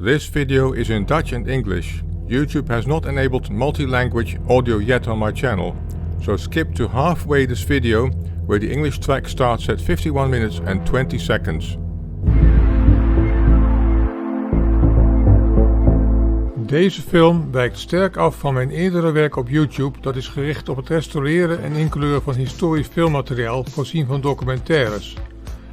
This video is in Dutch and English. YouTube has not enabled multi-language audio yet on my channel, so skip to halfway this video where the English track starts at 51 minutes and 20 seconds. Deze film wijkt sterk af van mijn eerdere werk op YouTube, dat is gericht op het restaureren en inkleuren van historisch filmmateriaal voorzien van documentaires.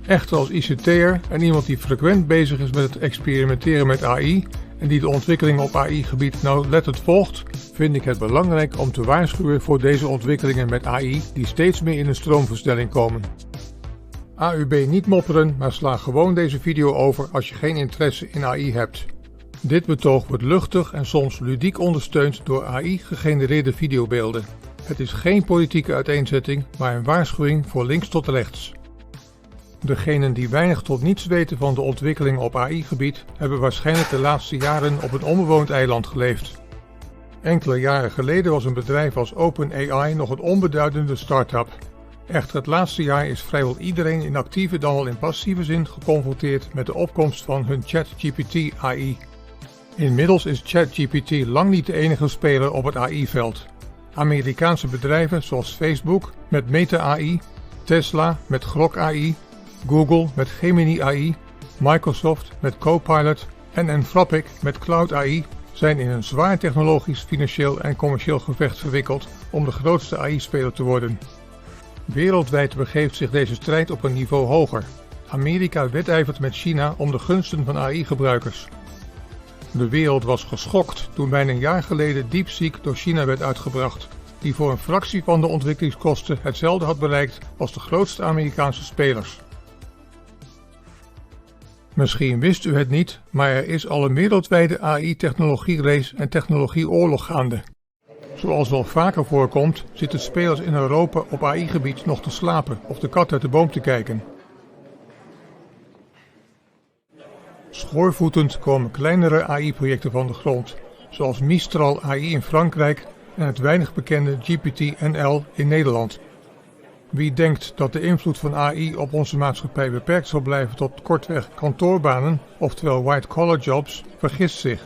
Echter als ICT'er en iemand die frequent bezig is met het experimenteren met AI en die de ontwikkelingen op AI-gebied nauwlettend volgt, vind ik het belangrijk om te waarschuwen voor deze ontwikkelingen met AI die steeds meer in een stroomversnelling komen. AUB niet mopperen, maar sla gewoon deze video over als je geen interesse in AI hebt. Dit betoog wordt luchtig en soms ludiek ondersteund door AI-gegenereerde videobeelden. Het is geen politieke uiteenzetting, maar een waarschuwing voor links tot rechts. Degenen die weinig tot niets weten van de ontwikkelingen op AI-gebied hebben waarschijnlijk de laatste jaren op een onbewoond eiland geleefd. Enkele jaren geleden was een bedrijf als OpenAI nog een onbeduidende start-up. Echter het laatste jaar is vrijwel iedereen in actieve dan wel in passieve zin geconfronteerd met de opkomst van hun ChatGPT-AI. Inmiddels is ChatGPT lang niet de enige speler op het AI-veld. Amerikaanse bedrijven zoals Facebook met Meta-AI, Tesla met Grok AI, Google met Gemini AI, Microsoft met Copilot en Anthropic met Cloud AI zijn in een zwaar technologisch, financieel en commercieel gevecht verwikkeld om de grootste AI-speler te worden. Wereldwijd begeeft zich deze strijd op een niveau hoger. Amerika wedijvert met China om de gunsten van AI-gebruikers. De wereld was geschokt toen bijna een jaar geleden DeepSeek door China werd uitgebracht, die voor een fractie van de ontwikkelingskosten hetzelfde had bereikt als de grootste Amerikaanse spelers. Misschien wist u het niet, maar er is al een wereldwijde AI-technologie-race en technologieoorlog gaande. Zoals wel vaker voorkomt, zitten spelers in Europa op AI-gebied nog te slapen of de kat uit de boom te kijken. Schoorvoetend komen kleinere AI-projecten van de grond, zoals Mistral AI in Frankrijk en het weinig bekende GPT-NL in Nederland. Wie denkt dat de invloed van AI op onze maatschappij beperkt zal blijven tot kortweg kantoorbanen, oftewel white-collar jobs, vergist zich.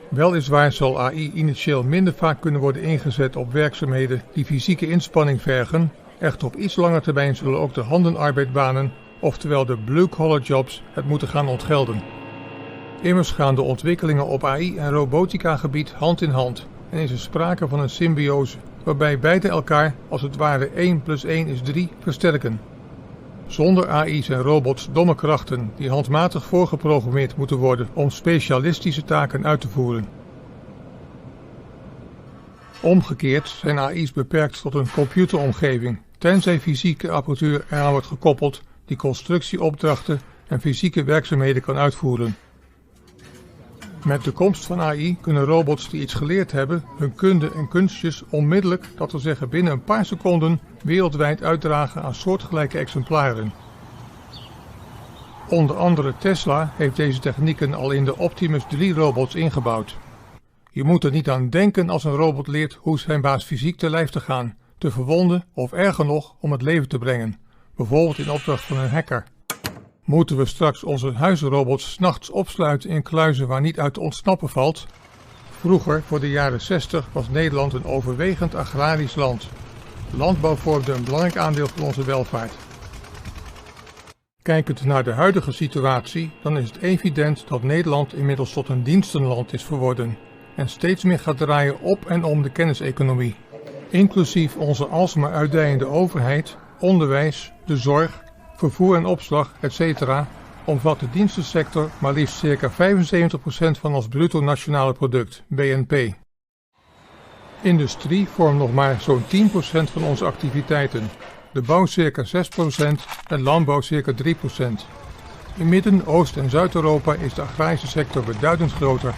Weliswaar zal AI initieel minder vaak kunnen worden ingezet op werkzaamheden die fysieke inspanning vergen, echter op iets lange termijn zullen ook de handenarbeidbanen, oftewel de blue-collar jobs, het moeten gaan ontgelden. Immers gaan de ontwikkelingen op AI en robotica gebied hand in hand en is er sprake van een symbiose, waarbij beide elkaar als het ware 1 + 1 = 3 versterken. Zonder AI zijn robots domme krachten die handmatig voorgeprogrammeerd moeten worden om specialistische taken uit te voeren. Omgekeerd zijn AI's beperkt tot een computeromgeving, tenzij fysieke apparatuur eraan wordt gekoppeld die constructieopdrachten en fysieke werkzaamheden kan uitvoeren. Met de komst van AI kunnen robots die iets geleerd hebben hun kunde en kunstjes onmiddellijk, dat wil zeggen binnen een paar seconden, wereldwijd uitdragen aan soortgelijke exemplaren. Onder andere Tesla heeft deze technieken al in de Optimus 3 robots ingebouwd. Je moet er niet aan denken als een robot leert hoe zijn baas fysiek te lijf te gaan, te verwonden of erger nog om het leven te brengen, bijvoorbeeld in opdracht van een hacker. Moeten we straks onze huisrobots 's nachts opsluiten in kluizen waar niet uit te ontsnappen valt? Vroeger, voor de jaren 60, was Nederland een overwegend agrarisch land. Landbouw vormde een belangrijk aandeel van onze welvaart. Kijkend naar de huidige situatie, dan is het evident dat Nederland inmiddels tot een dienstenland is verworden en steeds meer gaat draaien op en om de kenniseconomie. Inclusief onze alsmaar uitdijende overheid, onderwijs, de zorg, vervoer en opslag, etc. omvat de dienstensector maar liefst ca. 75% van ons bruto nationale product, BNP. Industrie vormt nog maar zo'n 10% van onze activiteiten, de bouw ca. 6% en landbouw ca. 3%. In Midden-, Oost- en Zuid-Europa is de agrarische sector beduidend groter.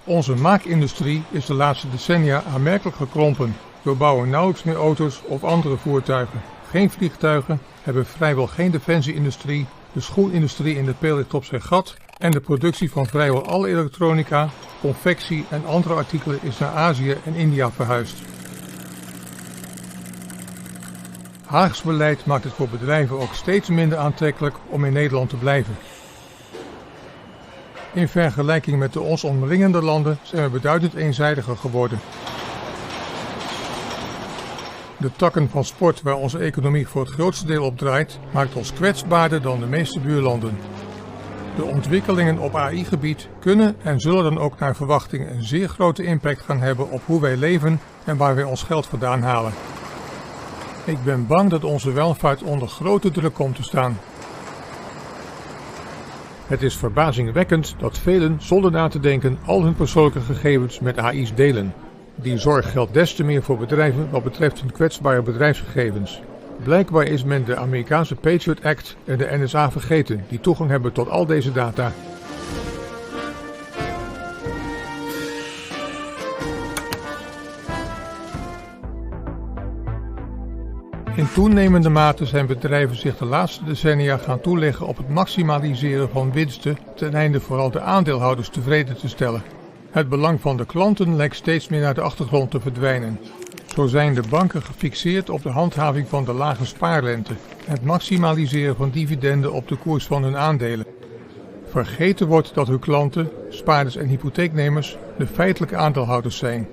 Onze maakindustrie is de laatste decennia aanmerkelijk gekrompen. We bouwen nauwelijks meer auto's of andere voertuigen. Geen vliegtuigen, hebben vrijwel geen defensieindustrie, de schoenindustrie in de peel ligt op zijn gat en de productie van vrijwel alle elektronica, confectie en andere artikelen is naar Azië en India verhuisd. Haags beleid maakt het voor bedrijven ook steeds minder aantrekkelijk om in Nederland te blijven. In vergelijking met de ons omringende landen zijn we beduidend eenzijdiger geworden. De takken van sport waar onze economie voor het grootste deel op draait, maakt ons kwetsbaarder dan de meeste buurlanden. De ontwikkelingen op AI-gebied kunnen en zullen dan ook naar verwachting een zeer grote impact gaan hebben op hoe wij leven en waar wij ons geld vandaan halen. Ik ben bang dat onze welvaart onder grote druk komt te staan. Het is verbazingwekkend dat velen zonder na te denken al hun persoonlijke gegevens met AI's delen. Die zorg geldt des te meer voor bedrijven wat betreft hun kwetsbare bedrijfsgegevens. Blijkbaar is men de Amerikaanse Patriot Act en de NSA vergeten, die toegang hebben tot al deze data. In toenemende mate zijn bedrijven zich de laatste decennia gaan toeleggen op het maximaliseren van winsten ten einde vooral de aandeelhouders tevreden te stellen. Het belang van de klanten lijkt steeds meer naar de achtergrond te verdwijnen. Zo zijn de banken gefixeerd op de handhaving van de lage spaarrente en het maximaliseren van dividenden op de koers van hun aandelen. Vergeten wordt dat hun klanten, spaarders en hypotheeknemers, de feitelijke aandeelhouders zijn.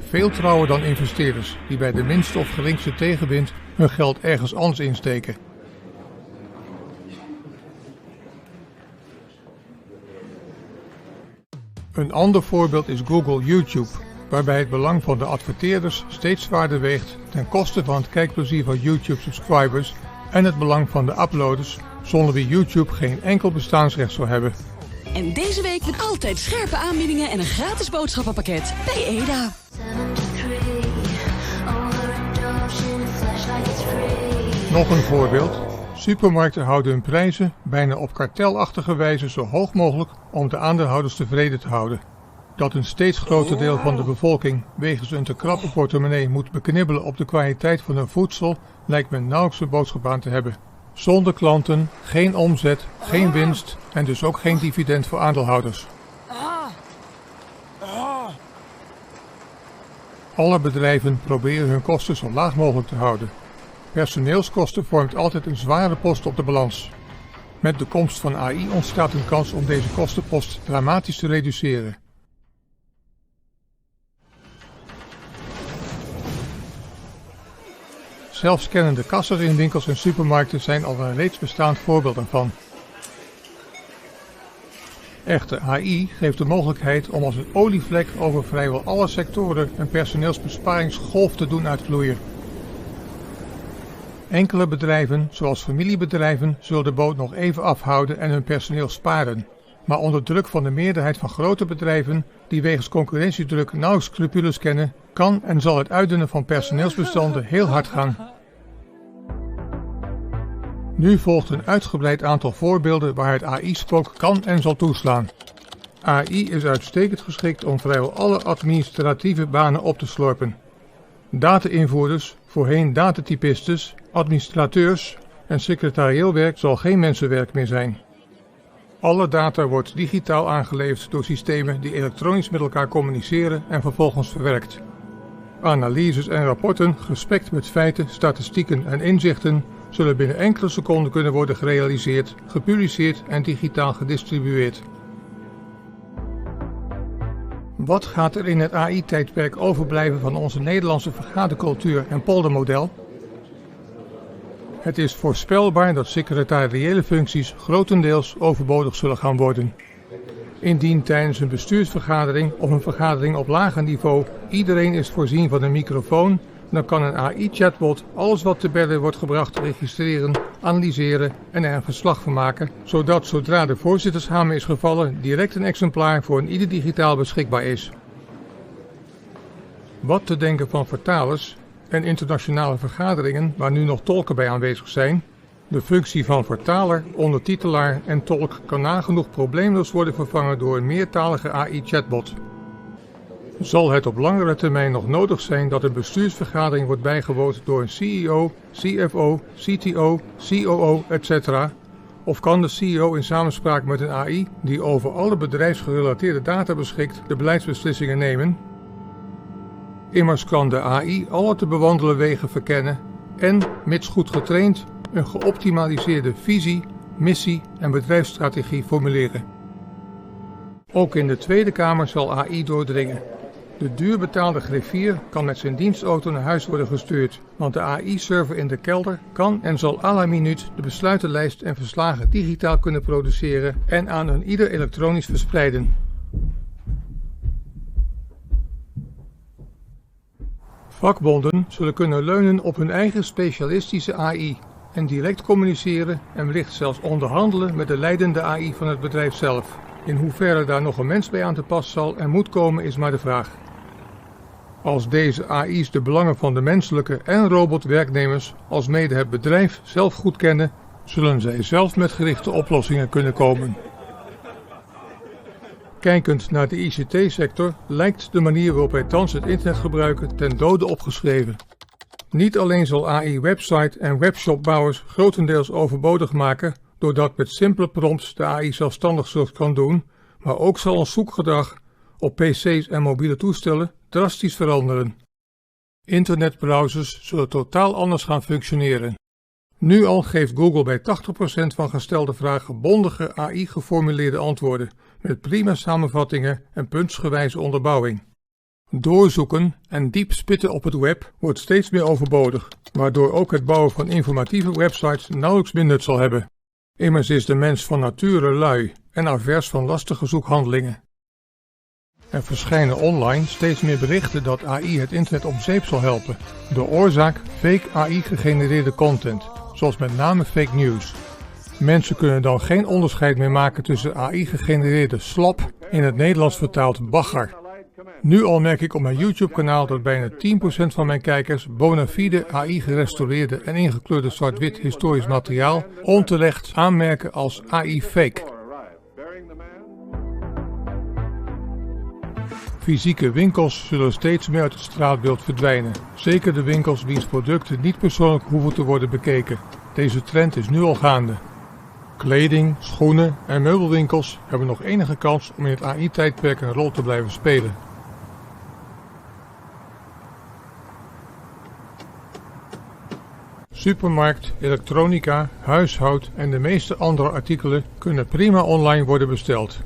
Veel trouwer dan investeerders die bij de minste of geringste tegenwind hun geld ergens anders insteken. Een ander voorbeeld is Google YouTube, waarbij het belang van de adverteerders steeds zwaarder weegt ten koste van het kijkplezier van YouTube-subscribers en het belang van de uploaders, zonder wie YouTube geen enkel bestaansrecht zou hebben. En deze week met altijd scherpe aanbiedingen en een gratis boodschappenpakket bij Eda. Nog een voorbeeld. Supermarkten houden hun prijzen bijna op kartelachtige wijze zo hoog mogelijk om de aandeelhouders tevreden te houden. Dat een steeds groter deel van de bevolking wegens een te krappe portemonnee moet beknibbelen op de kwaliteit van hun voedsel, lijkt men nauwelijks een boodschap aan te hebben. Zonder klanten, geen omzet, geen winst en dus ook geen dividend voor aandeelhouders. Alle bedrijven proberen hun kosten zo laag mogelijk te houden. Personeelskosten vormt altijd een zware post op de balans. Met de komst van AI ontstaat een kans om deze kostenpost dramatisch te reduceren. Zelfscannende kassen in winkels en supermarkten zijn al een reeds bestaand voorbeeld daarvan. Echter, AI geeft de mogelijkheid om als een olievlek over vrijwel alle sectoren een personeelsbesparingsgolf te doen uitvloeien. Enkele bedrijven, zoals familiebedrijven, zullen de boot nog even afhouden en hun personeel sparen. Maar onder druk van de meerderheid van grote bedrijven, die wegens concurrentiedruk nauwelijks scrupules kennen, kan en zal het uitdunnen van personeelsbestanden heel hard gaan. Nu volgt een uitgebreid aantal voorbeelden waar het AI-spook kan en zal toeslaan. AI is uitstekend geschikt om vrijwel alle administratieve banen op te slorpen. Data-invoerders, voorheen datatypistes, administrateurs en secretarieel werk zal geen mensenwerk meer zijn. Alle data wordt digitaal aangeleverd door systemen die elektronisch met elkaar communiceren en vervolgens verwerkt. Analyses en rapporten, gespekt met feiten, statistieken en inzichten, zullen binnen enkele seconden kunnen worden gerealiseerd, gepubliceerd en digitaal gedistribueerd. Wat gaat er in het AI-tijdperk overblijven van onze Nederlandse vergadercultuur en poldermodel? Het is voorspelbaar dat secretariële functies grotendeels overbodig zullen gaan worden. Indien tijdens een bestuursvergadering of een vergadering op lager niveau iedereen is voorzien van een microfoon, dan kan een AI-chatbot alles wat te bellen wordt gebracht registreren, analyseren en er een verslag van maken, zodat zodra de voorzittershamer is gevallen direct een exemplaar voor een ieder digitaal beschikbaar is. Wat te denken van vertalers en internationale vergaderingen waar nu nog tolken bij aanwezig zijn? De functie van vertaler, ondertitelaar en tolk kan nagenoeg probleemloos worden vervangen door een meertalige AI-chatbot. Zal het op langere termijn nog nodig zijn dat een bestuursvergadering wordt bijgewoond door een CEO, CFO, CTO, COO, etc.? Of kan de CEO in samenspraak met een AI, die over alle bedrijfsgerelateerde data beschikt, de beleidsbeslissingen nemen? Immers kan de AI alle te bewandelen wegen verkennen en, mits goed getraind, een geoptimaliseerde visie, missie en bedrijfsstrategie formuleren. Ook in de Tweede Kamer zal AI doordringen. De duurbetaalde griffier kan met zijn dienstauto naar huis worden gestuurd, want de AI-server in de kelder kan en zal à la minuut de besluitenlijst en verslagen digitaal kunnen produceren en aan een ieder elektronisch verspreiden. Vakbonden zullen kunnen leunen op hun eigen specialistische AI en direct communiceren en wellicht zelfs onderhandelen met de leidende AI van het bedrijf zelf. In hoeverre daar nog een mens bij aan te pas zal en moet komen is maar de vraag. Als deze AI's de belangen van de menselijke en robotwerknemers alsmede het bedrijf zelf goed kennen, zullen zij zelf met gerichte oplossingen kunnen komen. Kijkend naar de ICT-sector lijkt de manier waarop wij thans het internet gebruiken ten dode opgeschreven. Niet alleen zal AI website- en webshopbouwers grotendeels overbodig maken, doordat met simpele prompts de AI zelfstandig zulks kan doen, maar ook zal ons zoekgedrag op PC's en mobiele toestellen drastisch veranderen. Internetbrowsers zullen totaal anders gaan functioneren. Nu al geeft Google bij 80% van gestelde vragen bondige AI-geformuleerde antwoorden, met prima samenvattingen en puntsgewijze onderbouwing. Doorzoeken en diep spitten op het web wordt steeds meer overbodig, waardoor ook het bouwen van informatieve websites nauwelijks meer nut zal hebben. Immers is de mens van nature lui en avers van lastige zoekhandelingen. Er verschijnen online steeds meer berichten dat AI het internet om zeep zal helpen. De oorzaak fake AI-gegenereerde content, zoals met name fake news. Mensen kunnen dan geen onderscheid meer maken tussen AI-gegenereerde slop, in het Nederlands vertaald bagger. Nu al merk ik op mijn YouTube-kanaal dat bijna 10% van mijn kijkers bona fide AI-gerestaureerde en ingekleurde zwart-wit historisch materiaal onterecht aanmerken als AI-fake. Fysieke winkels zullen steeds meer uit het straatbeeld verdwijnen. Zeker de winkels wiens producten niet persoonlijk hoeven te worden bekeken. Deze trend is nu al gaande. Kleding, schoenen en meubelwinkels hebben nog enige kans om in het AI-tijdperk een rol te blijven spelen. Supermarkt, elektronica, huishoud en de meeste andere artikelen kunnen prima online worden besteld.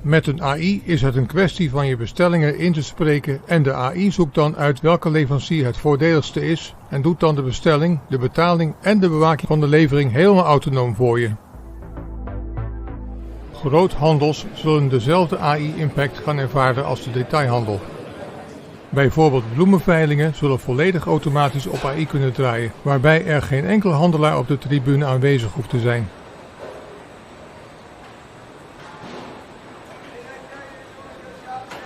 Met een AI is het een kwestie van je bestellingen in te spreken en de AI zoekt dan uit welke leverancier het voordeligste is en doet dan de bestelling, de betaling en de bewaking van de levering helemaal autonoom voor je. Groothandels zullen dezelfde AI-impact gaan ervaren als de detailhandel. Bijvoorbeeld bloemenveilingen zullen volledig automatisch op AI kunnen draaien, waarbij er geen enkele handelaar op de tribune aanwezig hoeft te zijn.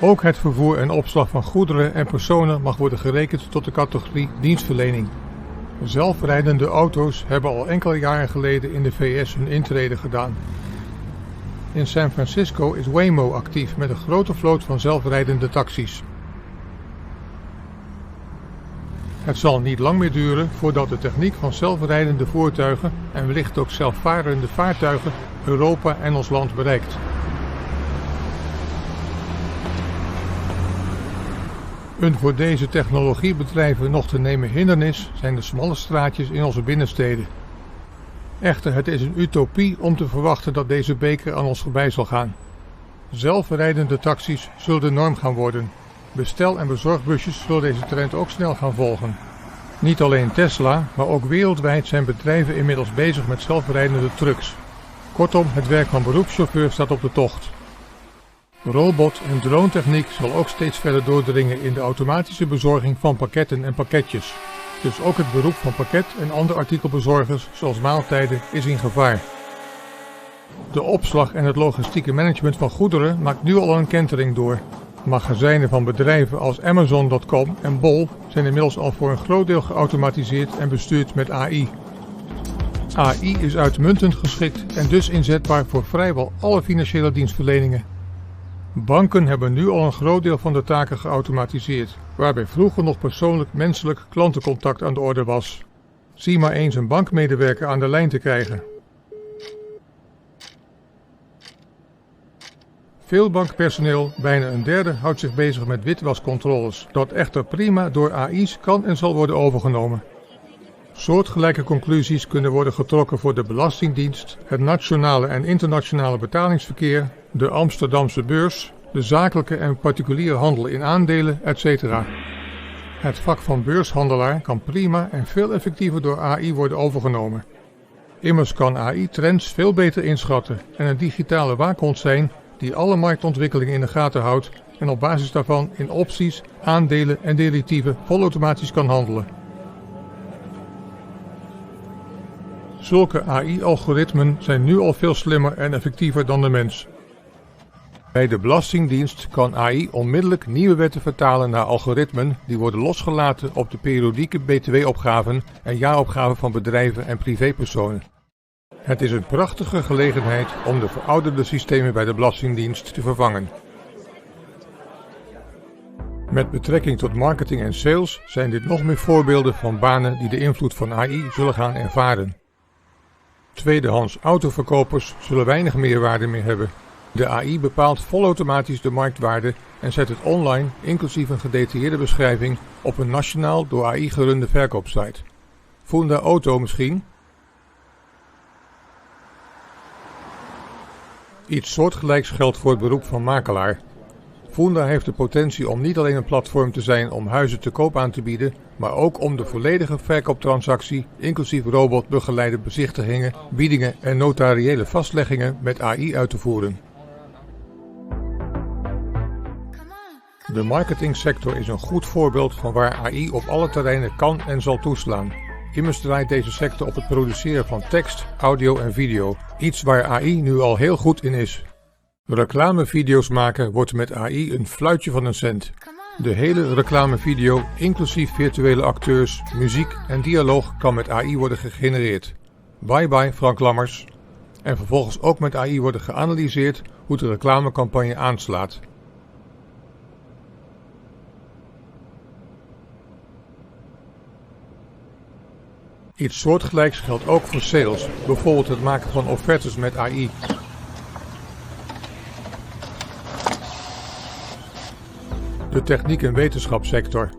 Ook het vervoer en opslag van goederen en personen mag worden gerekend tot de categorie dienstverlening. Zelfrijdende auto's hebben al enkele jaren geleden in de VS hun intrede gedaan. In San Francisco is Waymo actief met een grote vloot van zelfrijdende taxis. Het zal niet lang meer duren voordat de techniek van zelfrijdende voertuigen en wellicht ook zelfvarende vaartuigen Europa en ons land bereikt. Een voor deze technologiebedrijven nog te nemen hindernis zijn de smalle straatjes in onze binnensteden. Echter, het is een utopie om te verwachten dat deze beker aan ons voorbij zal gaan. Zelfrijdende taxis zullen de norm gaan worden. Bestel- en bezorgbusjes zullen deze trend ook snel gaan volgen. Niet alleen Tesla, maar ook wereldwijd zijn bedrijven inmiddels bezig met zelfrijdende trucks. Kortom, het werk van beroepschauffeur staat op de tocht. Robot- en drone-techniek zal ook steeds verder doordringen in de automatische bezorging van pakketten en pakketjes. Dus ook het beroep van pakket- en andere artikelbezorgers, zoals maaltijden, is in gevaar. De opslag en het logistieke management van goederen maakt nu al een kentering door. Magazijnen van bedrijven als Amazon.com en Bol zijn inmiddels al voor een groot deel geautomatiseerd en bestuurd met AI. AI is uitmuntend geschikt en dus inzetbaar voor vrijwel alle financiële dienstverleningen. Banken hebben nu al een groot deel van de taken geautomatiseerd, waarbij vroeger nog persoonlijk menselijk klantencontact aan de orde was. Zie maar eens een bankmedewerker aan de lijn te krijgen. Veel bankpersoneel, bijna een derde, houdt zich bezig met witwascontroles, dat echter prima door AI's kan en zal worden overgenomen. Soortgelijke conclusies kunnen worden getrokken voor de Belastingdienst, het nationale en internationale betalingsverkeer, de Amsterdamse beurs, de zakelijke en particuliere handel in aandelen, etc. Het vak van beurshandelaar kan prima en veel effectiever door AI worden overgenomen. Immers kan AI trends veel beter inschatten en een digitale waakhond zijn die alle marktontwikkelingen in de gaten houdt en op basis daarvan in opties, aandelen en derivatieven volautomatisch kan handelen. Zulke AI-algoritmen zijn nu al veel slimmer en effectiever dan de mens. Bij de Belastingdienst kan AI onmiddellijk nieuwe wetten vertalen naar algoritmen die worden losgelaten op de periodieke btw-opgaven en jaaropgaven van bedrijven en privépersonen. Het is een prachtige gelegenheid om de verouderde systemen bij de Belastingdienst te vervangen. Met betrekking tot marketing en sales zijn dit nog meer voorbeelden van banen die de invloed van AI zullen gaan ervaren. Tweedehands autoverkopers zullen weinig meerwaarde meer hebben. De AI bepaalt volautomatisch de marktwaarde en zet het online, inclusief een gedetailleerde beschrijving, op een nationaal door AI gerunde verkoopsite. Funda Auto misschien? Iets soortgelijks geldt voor het beroep van makelaar. Funda heeft de potentie om niet alleen een platform te zijn om huizen te koop aan te bieden, maar ook om de volledige verkooptransactie, inclusief robotbegeleide bezichtigingen, biedingen en notariële vastleggingen met AI uit te voeren. De marketingsector is een goed voorbeeld van waar AI op alle terreinen kan en zal toeslaan. Immers draait deze sector op het produceren van tekst, audio en video, iets waar AI nu al heel goed in is. Reclamevideo's maken wordt met AI een fluitje van een cent. De hele reclamevideo, inclusief virtuele acteurs, muziek en dialoog, kan met AI worden gegenereerd. Bye bye Frank Lammers. En vervolgens ook met AI worden geanalyseerd hoe de reclamecampagne aanslaat. Iets soortgelijks geldt ook voor sales, bijvoorbeeld het maken van offertes met AI. De techniek- en wetenschapssector.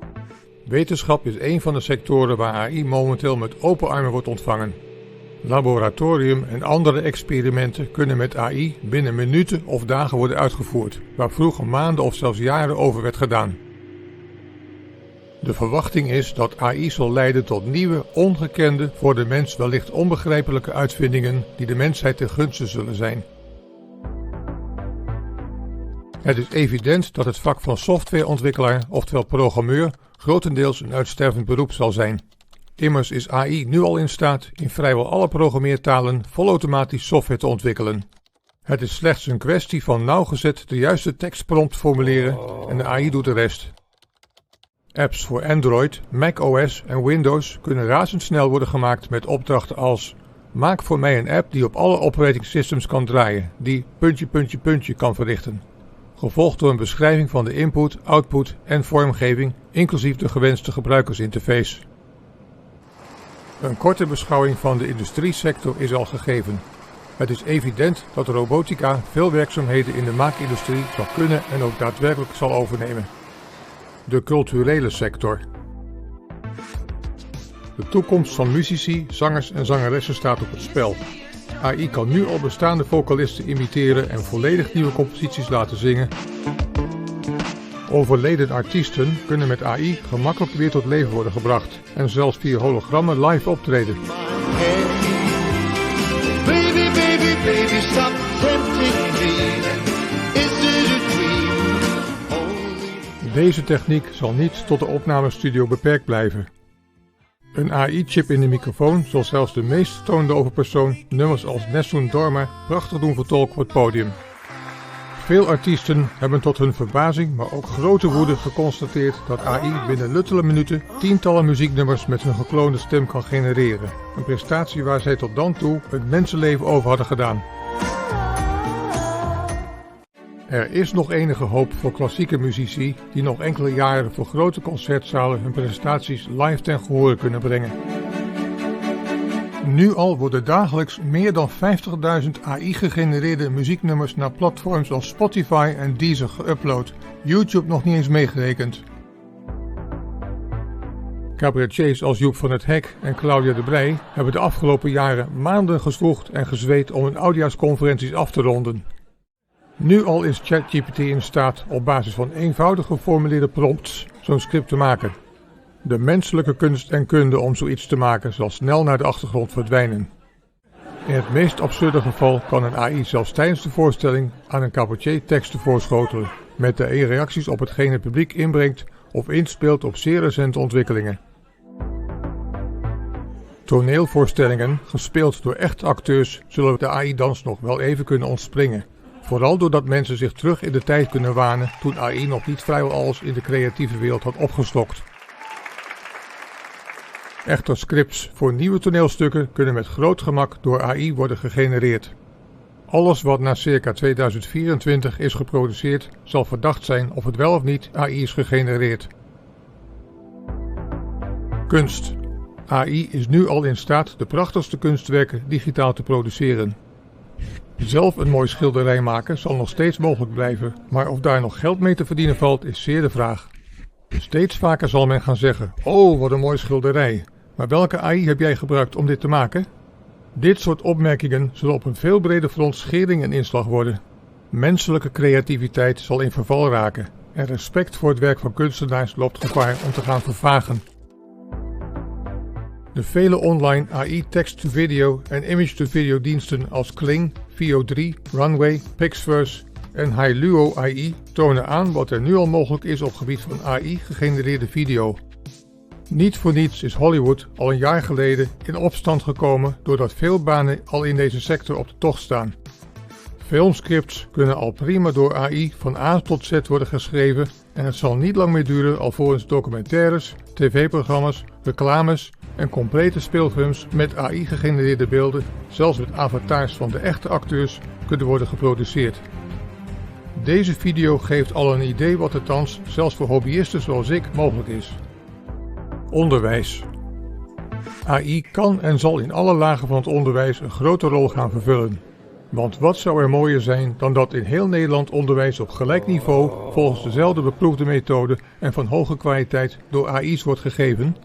Wetenschap is een van de sectoren waar AI momenteel met open armen wordt ontvangen. Laboratorium en andere experimenten kunnen met AI binnen minuten of dagen worden uitgevoerd, waar vroeger maanden of zelfs jaren over werd gedaan. De verwachting is dat AI zal leiden tot nieuwe, ongekende, voor de mens wellicht onbegrijpelijke uitvindingen die de mensheid ten gunste zullen zijn. Het is evident dat het vak van softwareontwikkelaar, oftewel programmeur, grotendeels een uitstervend beroep zal zijn. Immers is AI nu al in staat in vrijwel alle programmeertalen volautomatisch software te ontwikkelen. Het is slechts een kwestie van nauwgezet de juiste tekstprompt formuleren en de AI doet de rest. Apps voor Android, macOS en Windows kunnen razendsnel worden gemaakt met opdrachten als: maak voor mij een app die op alle operating systems kan draaien, die ... kan verrichten. Gevolgd door een beschrijving van de input, output en vormgeving, inclusief de gewenste gebruikersinterface. Een korte beschouwing van de industriesector is al gegeven. Het is evident dat robotica veel werkzaamheden in de maakindustrie zal kunnen en ook daadwerkelijk zal overnemen. De culturele sector. De toekomst van muzici, zangers en zangeressen staat op het spel. AI kan nu al bestaande vocalisten imiteren en volledig nieuwe composities laten zingen. Overleden artiesten kunnen met AI gemakkelijk weer tot leven worden gebracht en zelfs via hologrammen live optreden. Baby, baby, baby, stop tempting me. Is it a dream? Deze techniek zal niet tot de opnamestudio beperkt blijven. Een AI-chip in de microfoon zal zelfs de meest toondove persoon nummers als Nessun Dorma prachtig doen vertolken op het podium. Veel artiesten hebben tot hun verbazing, maar ook grote woede geconstateerd dat AI binnen luttele minuten tientallen muzieknummers met hun gekloonde stem kan genereren. Een prestatie waar zij tot dan toe een mensenleven over hadden gedaan. Er is nog enige hoop voor klassieke muzici die nog enkele jaren voor grote concertzalen hun prestaties live ten gehore kunnen brengen. Nu al worden dagelijks meer dan 50.000 AI-gegenereerde muzieknummers naar platforms als Spotify en Deze geüpload, YouTube nog niet eens meegerekend. Cabaretiers als Joep van het Hek en Claudia de Breij hebben de afgelopen jaren maanden gezwoegd en gezweet om hun oudejaarsconferenties af te ronden. Nu al is ChatGPT in staat op basis van eenvoudig geformuleerde prompts zo'n script te maken. De menselijke kunst en kunde om zoiets te maken zal snel naar de achtergrond verdwijnen. In het meest absurde geval kan een AI zelfs tijdens de voorstelling aan een cabaretier teksten voorschotelen, met de reacties op hetgeen het publiek inbrengt of inspeelt op zeer recente ontwikkelingen. Toneelvoorstellingen, gespeeld door echte acteurs, zullen de AI-dans nog wel even kunnen ontspringen. Vooral doordat mensen zich terug in de tijd kunnen wanen toen AI nog niet vrijwel alles in de creatieve wereld had opgestokt. Echter, scripts voor nieuwe toneelstukken kunnen met groot gemak door AI worden gegenereerd. Alles wat na circa 2024 is geproduceerd zal verdacht zijn of het wel of niet AI is gegenereerd. Kunst. AI is nu al in staat de prachtigste kunstwerken digitaal te produceren. Zelf een mooi schilderij maken zal nog steeds mogelijk blijven, maar of daar nog geld mee te verdienen valt is zeer de vraag. Steeds vaker zal men gaan zeggen, oh wat een mooi schilderij, maar welke AI heb jij gebruikt om dit te maken? Dit soort opmerkingen zullen op een veel breder front schering en inslag worden. Menselijke creativiteit zal in verval raken en respect voor het werk van kunstenaars loopt gevaar om te gaan vervagen. De vele online AI text-to-video en image-to-video diensten als Kling, VO3, Runway, Pixverse en Hailuo AI tonen aan wat er nu al mogelijk is op gebied van AI-gegenereerde video. Niet voor niets is Hollywood al een jaar geleden in opstand gekomen doordat veel banen al in deze sector op de tocht staan. Filmscripts kunnen al prima door AI van A tot Z worden geschreven en het zal niet lang meer duren alvorens documentaires, tv-programma's, reclames en complete speelfilms met AI-gegenereerde beelden, zelfs met avatars van de echte acteurs, kunnen worden geproduceerd. Deze video geeft al een idee wat er thans, zelfs voor hobbyisten zoals ik, mogelijk is. Onderwijs. AI kan en zal in alle lagen van het onderwijs een grote rol gaan vervullen. Want wat zou er mooier zijn dan dat in heel Nederland onderwijs op gelijk niveau volgens dezelfde beproefde methode en van hoge kwaliteit door AI's wordt gegeven?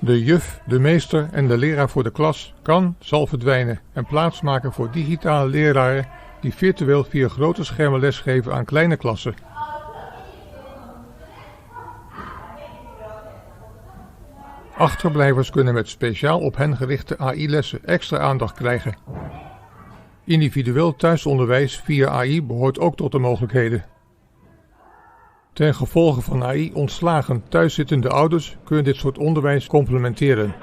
De juf, de meester en de leraar voor de klas zal verdwijnen en plaatsmaken voor digitale leraren die virtueel via grote schermen lesgeven aan kleine klassen. Achterblijvers kunnen met speciaal op hen gerichte AI-lessen extra aandacht krijgen. Individueel thuisonderwijs via AI behoort ook tot de mogelijkheden. Ten gevolge van AI ontslagen thuiszittende ouders kunnen dit soort onderwijs complementeren.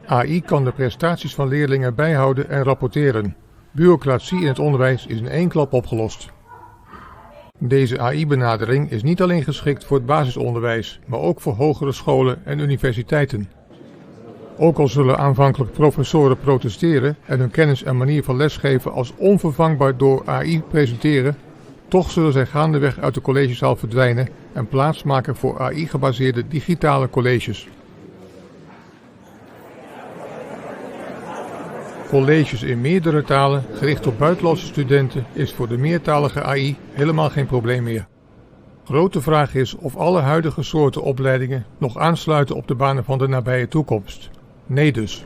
AI kan de prestaties van leerlingen bijhouden en rapporteren. Bureaucratie in het onderwijs is in één klap opgelost. Deze AI-benadering is niet alleen geschikt voor het basisonderwijs, maar ook voor hogere scholen en universiteiten. Ook al zullen aanvankelijk professoren protesteren en hun kennis en manier van lesgeven als onvervangbaar door AI presenteren, toch zullen zij gaandeweg uit de collegezaal verdwijnen en plaatsmaken voor AI-gebaseerde digitale colleges. Colleges in meerdere talen, gericht op buitenlandse studenten, is voor de meertalige AI helemaal geen probleem meer. Grote vraag is of alle huidige soorten opleidingen nog aansluiten op de banen van de nabije toekomst. Nee dus.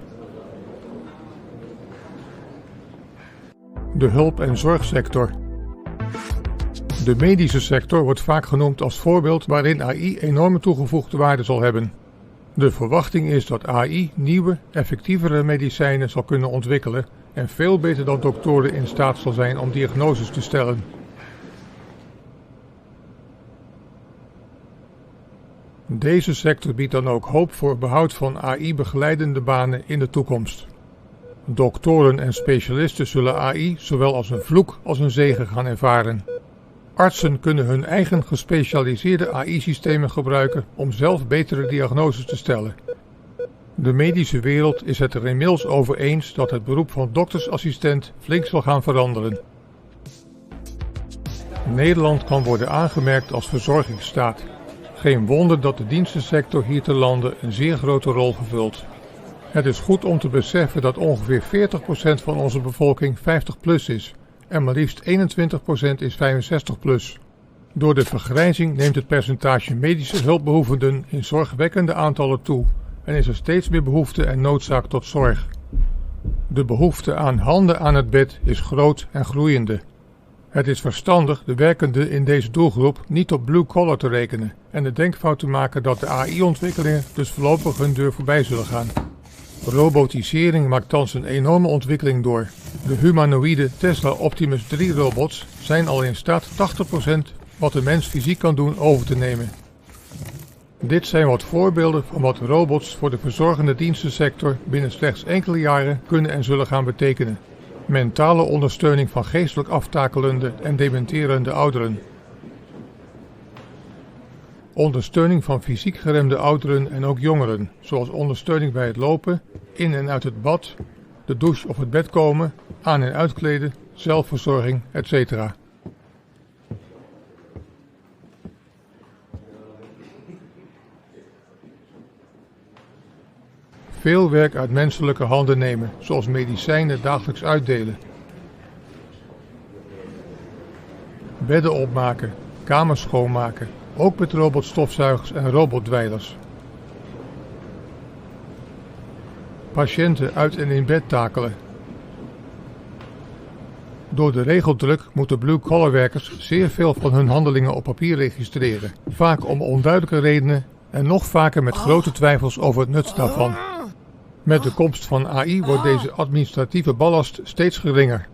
De hulp- en zorgsector. De medische sector wordt vaak genoemd als voorbeeld waarin AI enorme toegevoegde waarde zal hebben. De verwachting is dat AI nieuwe, effectievere medicijnen zal kunnen ontwikkelen en veel beter dan doktoren in staat zal zijn om diagnoses te stellen. Deze sector biedt dan ook hoop voor behoud van AI-begeleidende banen in de toekomst. Doktoren en specialisten zullen AI zowel als een vloek als een zegen gaan ervaren. Artsen kunnen hun eigen gespecialiseerde AI-systemen gebruiken om zelf betere diagnoses te stellen. De medische wereld is het er inmiddels over eens dat het beroep van doktersassistent flink zal gaan veranderen. Nederland kan worden aangemerkt als verzorgingsstaat. Geen wonder dat de dienstensector hier te landen een zeer grote rol vervult. Het is goed om te beseffen dat ongeveer 40% van onze bevolking 50+ is en maar liefst 21% is 65+. Door de vergrijzing neemt het percentage medische hulpbehoevenden in zorgwekkende aantallen toe en is er steeds meer behoefte en noodzaak tot zorg. De behoefte aan handen aan het bed is groot en groeiende. Het is verstandig de werkenden in deze doelgroep niet op blue collar te rekenen en de denkfout te maken dat de AI-ontwikkelingen dus voorlopig hun deur voorbij zullen gaan. Robotisering maakt thans een enorme ontwikkeling door. De humanoïde Tesla Optimus 3 robots zijn al in staat 80% wat de mens fysiek kan doen over te nemen. Dit zijn wat voorbeelden van wat robots voor de verzorgende dienstensector binnen slechts enkele jaren kunnen en zullen gaan betekenen. Mentale ondersteuning van geestelijk aftakelende en dementerende ouderen. Ondersteuning van fysiek geremde ouderen en ook jongeren, zoals ondersteuning bij het lopen, in en uit het bad, de douche of het bed komen, aan- en uitkleden, zelfverzorging, etc. Veel werk uit menselijke handen nemen, zoals medicijnen dagelijks uitdelen. Bedden opmaken, kamers schoonmaken, ook met robotstofzuigers en robotdweilers. Patiënten uit en in bed takelen. Door de regeldruk moeten blue-collar-werkers zeer veel van hun handelingen op papier registreren, vaak om onduidelijke redenen en nog vaker met grote twijfels over het nut daarvan. Met de komst van AI wordt deze administratieve ballast steeds geringer.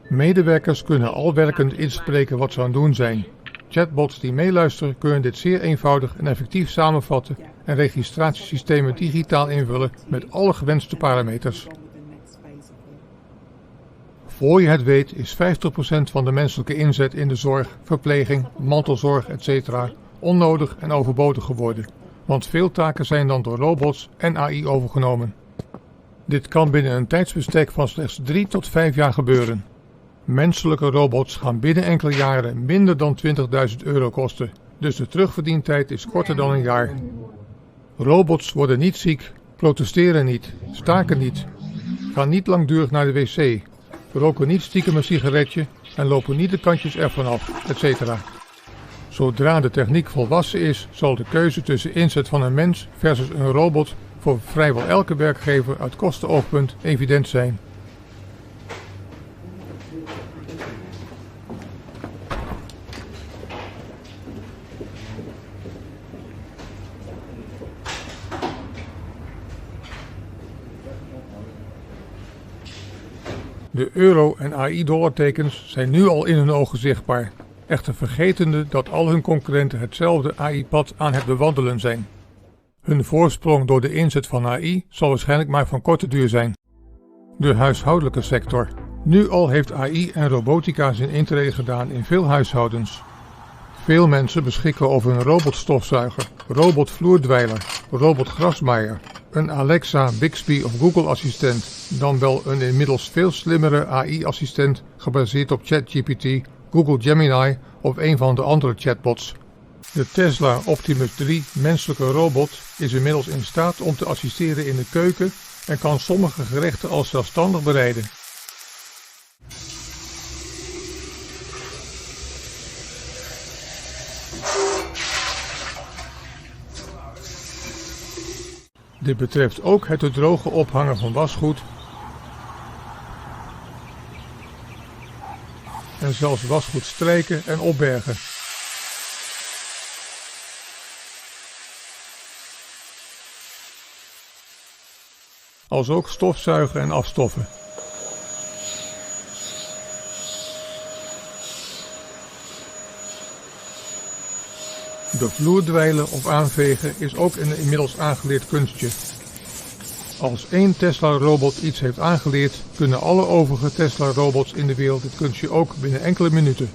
Medewerkers kunnen al werkend inspreken wat ze aan het doen zijn. Chatbots die meeluisteren kunnen dit zeer eenvoudig en effectief samenvatten en registratiesystemen digitaal invullen met alle gewenste parameters. Voor je het weet is 50% van de menselijke inzet in de zorg, verpleging, mantelzorg, etc. onnodig en overbodig geworden, want veel taken zijn dan door robots en AI overgenomen. Dit kan binnen een tijdsbestek van slechts 3 tot 5 jaar gebeuren. Menselijke robots gaan binnen enkele jaren minder dan €20.000 kosten, dus de terugverdientijd is korter dan een jaar. Robots worden niet ziek, protesteren niet, staken niet, gaan niet langdurig naar de wc, roken niet stiekem een sigaretje en lopen niet de kantjes ervan af, etc. Zodra de techniek volwassen is, zal de keuze tussen inzet van een mens versus een robot voor vrijwel elke werkgever uit kostenoogpunt evident zijn. De euro- en AI-dollartekens zijn nu al in hun ogen zichtbaar, echter vergetende dat al hun concurrenten hetzelfde AI-pad aan het bewandelen zijn. Hun voorsprong door de inzet van AI zal waarschijnlijk maar van korte duur zijn. De huishoudelijke sector. Nu al heeft AI en robotica zijn intrede gedaan in veel huishoudens. Veel mensen beschikken over een robotstofzuiger, robotvloerdwijler, robotgrasmaaier, een Alexa, Bixby of Google assistent, dan wel een inmiddels veel slimmere AI-assistent gebaseerd op ChatGPT, Google Gemini of een van de andere chatbots. De Tesla Optimus 3 menselijke robot is inmiddels in staat om te assisteren in de keuken en kan sommige gerechten als zelfstandig bereiden. Dit betreft ook het te droge ophangen van wasgoed en zelfs wasgoed strijken en opbergen. Als ook stofzuigen en afstoffen. De vloer dweilen of aanvegen is ook een inmiddels aangeleerd kunstje. Als één Tesla-robot iets heeft aangeleerd, kunnen alle overige Tesla-robots in de wereld dit kunstje ook binnen enkele minuten.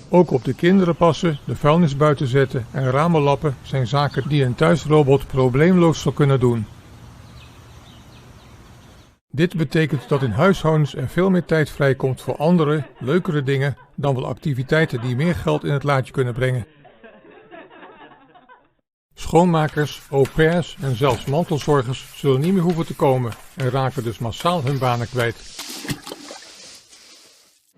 Ook op de kinderen passen, de vuilnis buiten zetten en ramen lappen zijn zaken die een thuisrobot probleemloos zal kunnen doen. Dit betekent dat in huishoudens er veel meer tijd vrijkomt voor andere, leukere dingen dan wel activiteiten die meer geld in het laadje kunnen brengen. Schoonmakers, au pairs en zelfs mantelzorgers zullen niet meer hoeven te komen en raken dus massaal hun banen kwijt.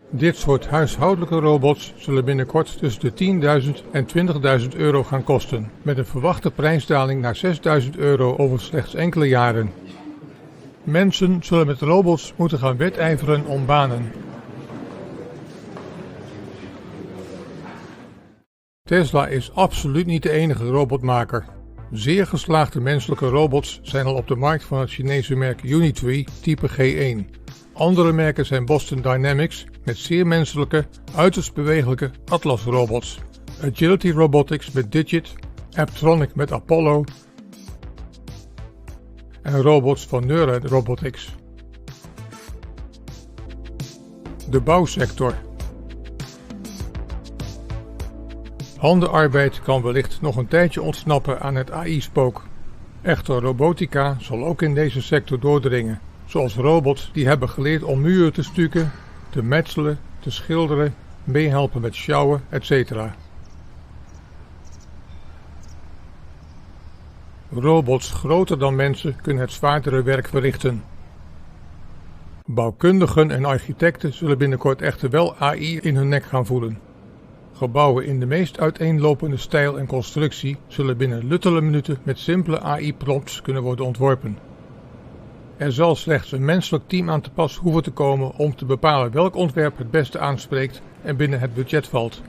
Dit soort huishoudelijke robots zullen binnenkort tussen de €10.000 en €20.000 gaan kosten, met een verwachte prijsdaling naar €6.000 over slechts enkele jaren. Mensen zullen met robots moeten gaan wedijveren om banen. Tesla is absoluut niet de enige robotmaker. Zeer geslaagde menselijke robots zijn al op de markt van het Chinese merk Unitree type G1. Andere merken zijn Boston Dynamics met zeer menselijke, uiterst bewegelijke Atlas-robots, Agility Robotics met Digit, Apptronic met Apollo en robots van Naar Robotics. De bouwsector. Handenarbeid kan wellicht nog een tijdje ontsnappen aan het AI-spook. Echter, robotica zal ook in deze sector doordringen, zoals robots die hebben geleerd om muren te stukken, te metselen, te schilderen, meehelpen met sjouwen, etc. Robots groter dan mensen kunnen het zwaardere werk verrichten. Bouwkundigen en architecten zullen binnenkort echter wel AI in hun nek gaan voelen. Gebouwen in de meest uiteenlopende stijl en constructie zullen binnen luttele minuten met simpele AI-prompts kunnen worden ontworpen. Er zal slechts een menselijk team aan te pas hoeven te komen om te bepalen welk ontwerp het beste aanspreekt en binnen het budget valt.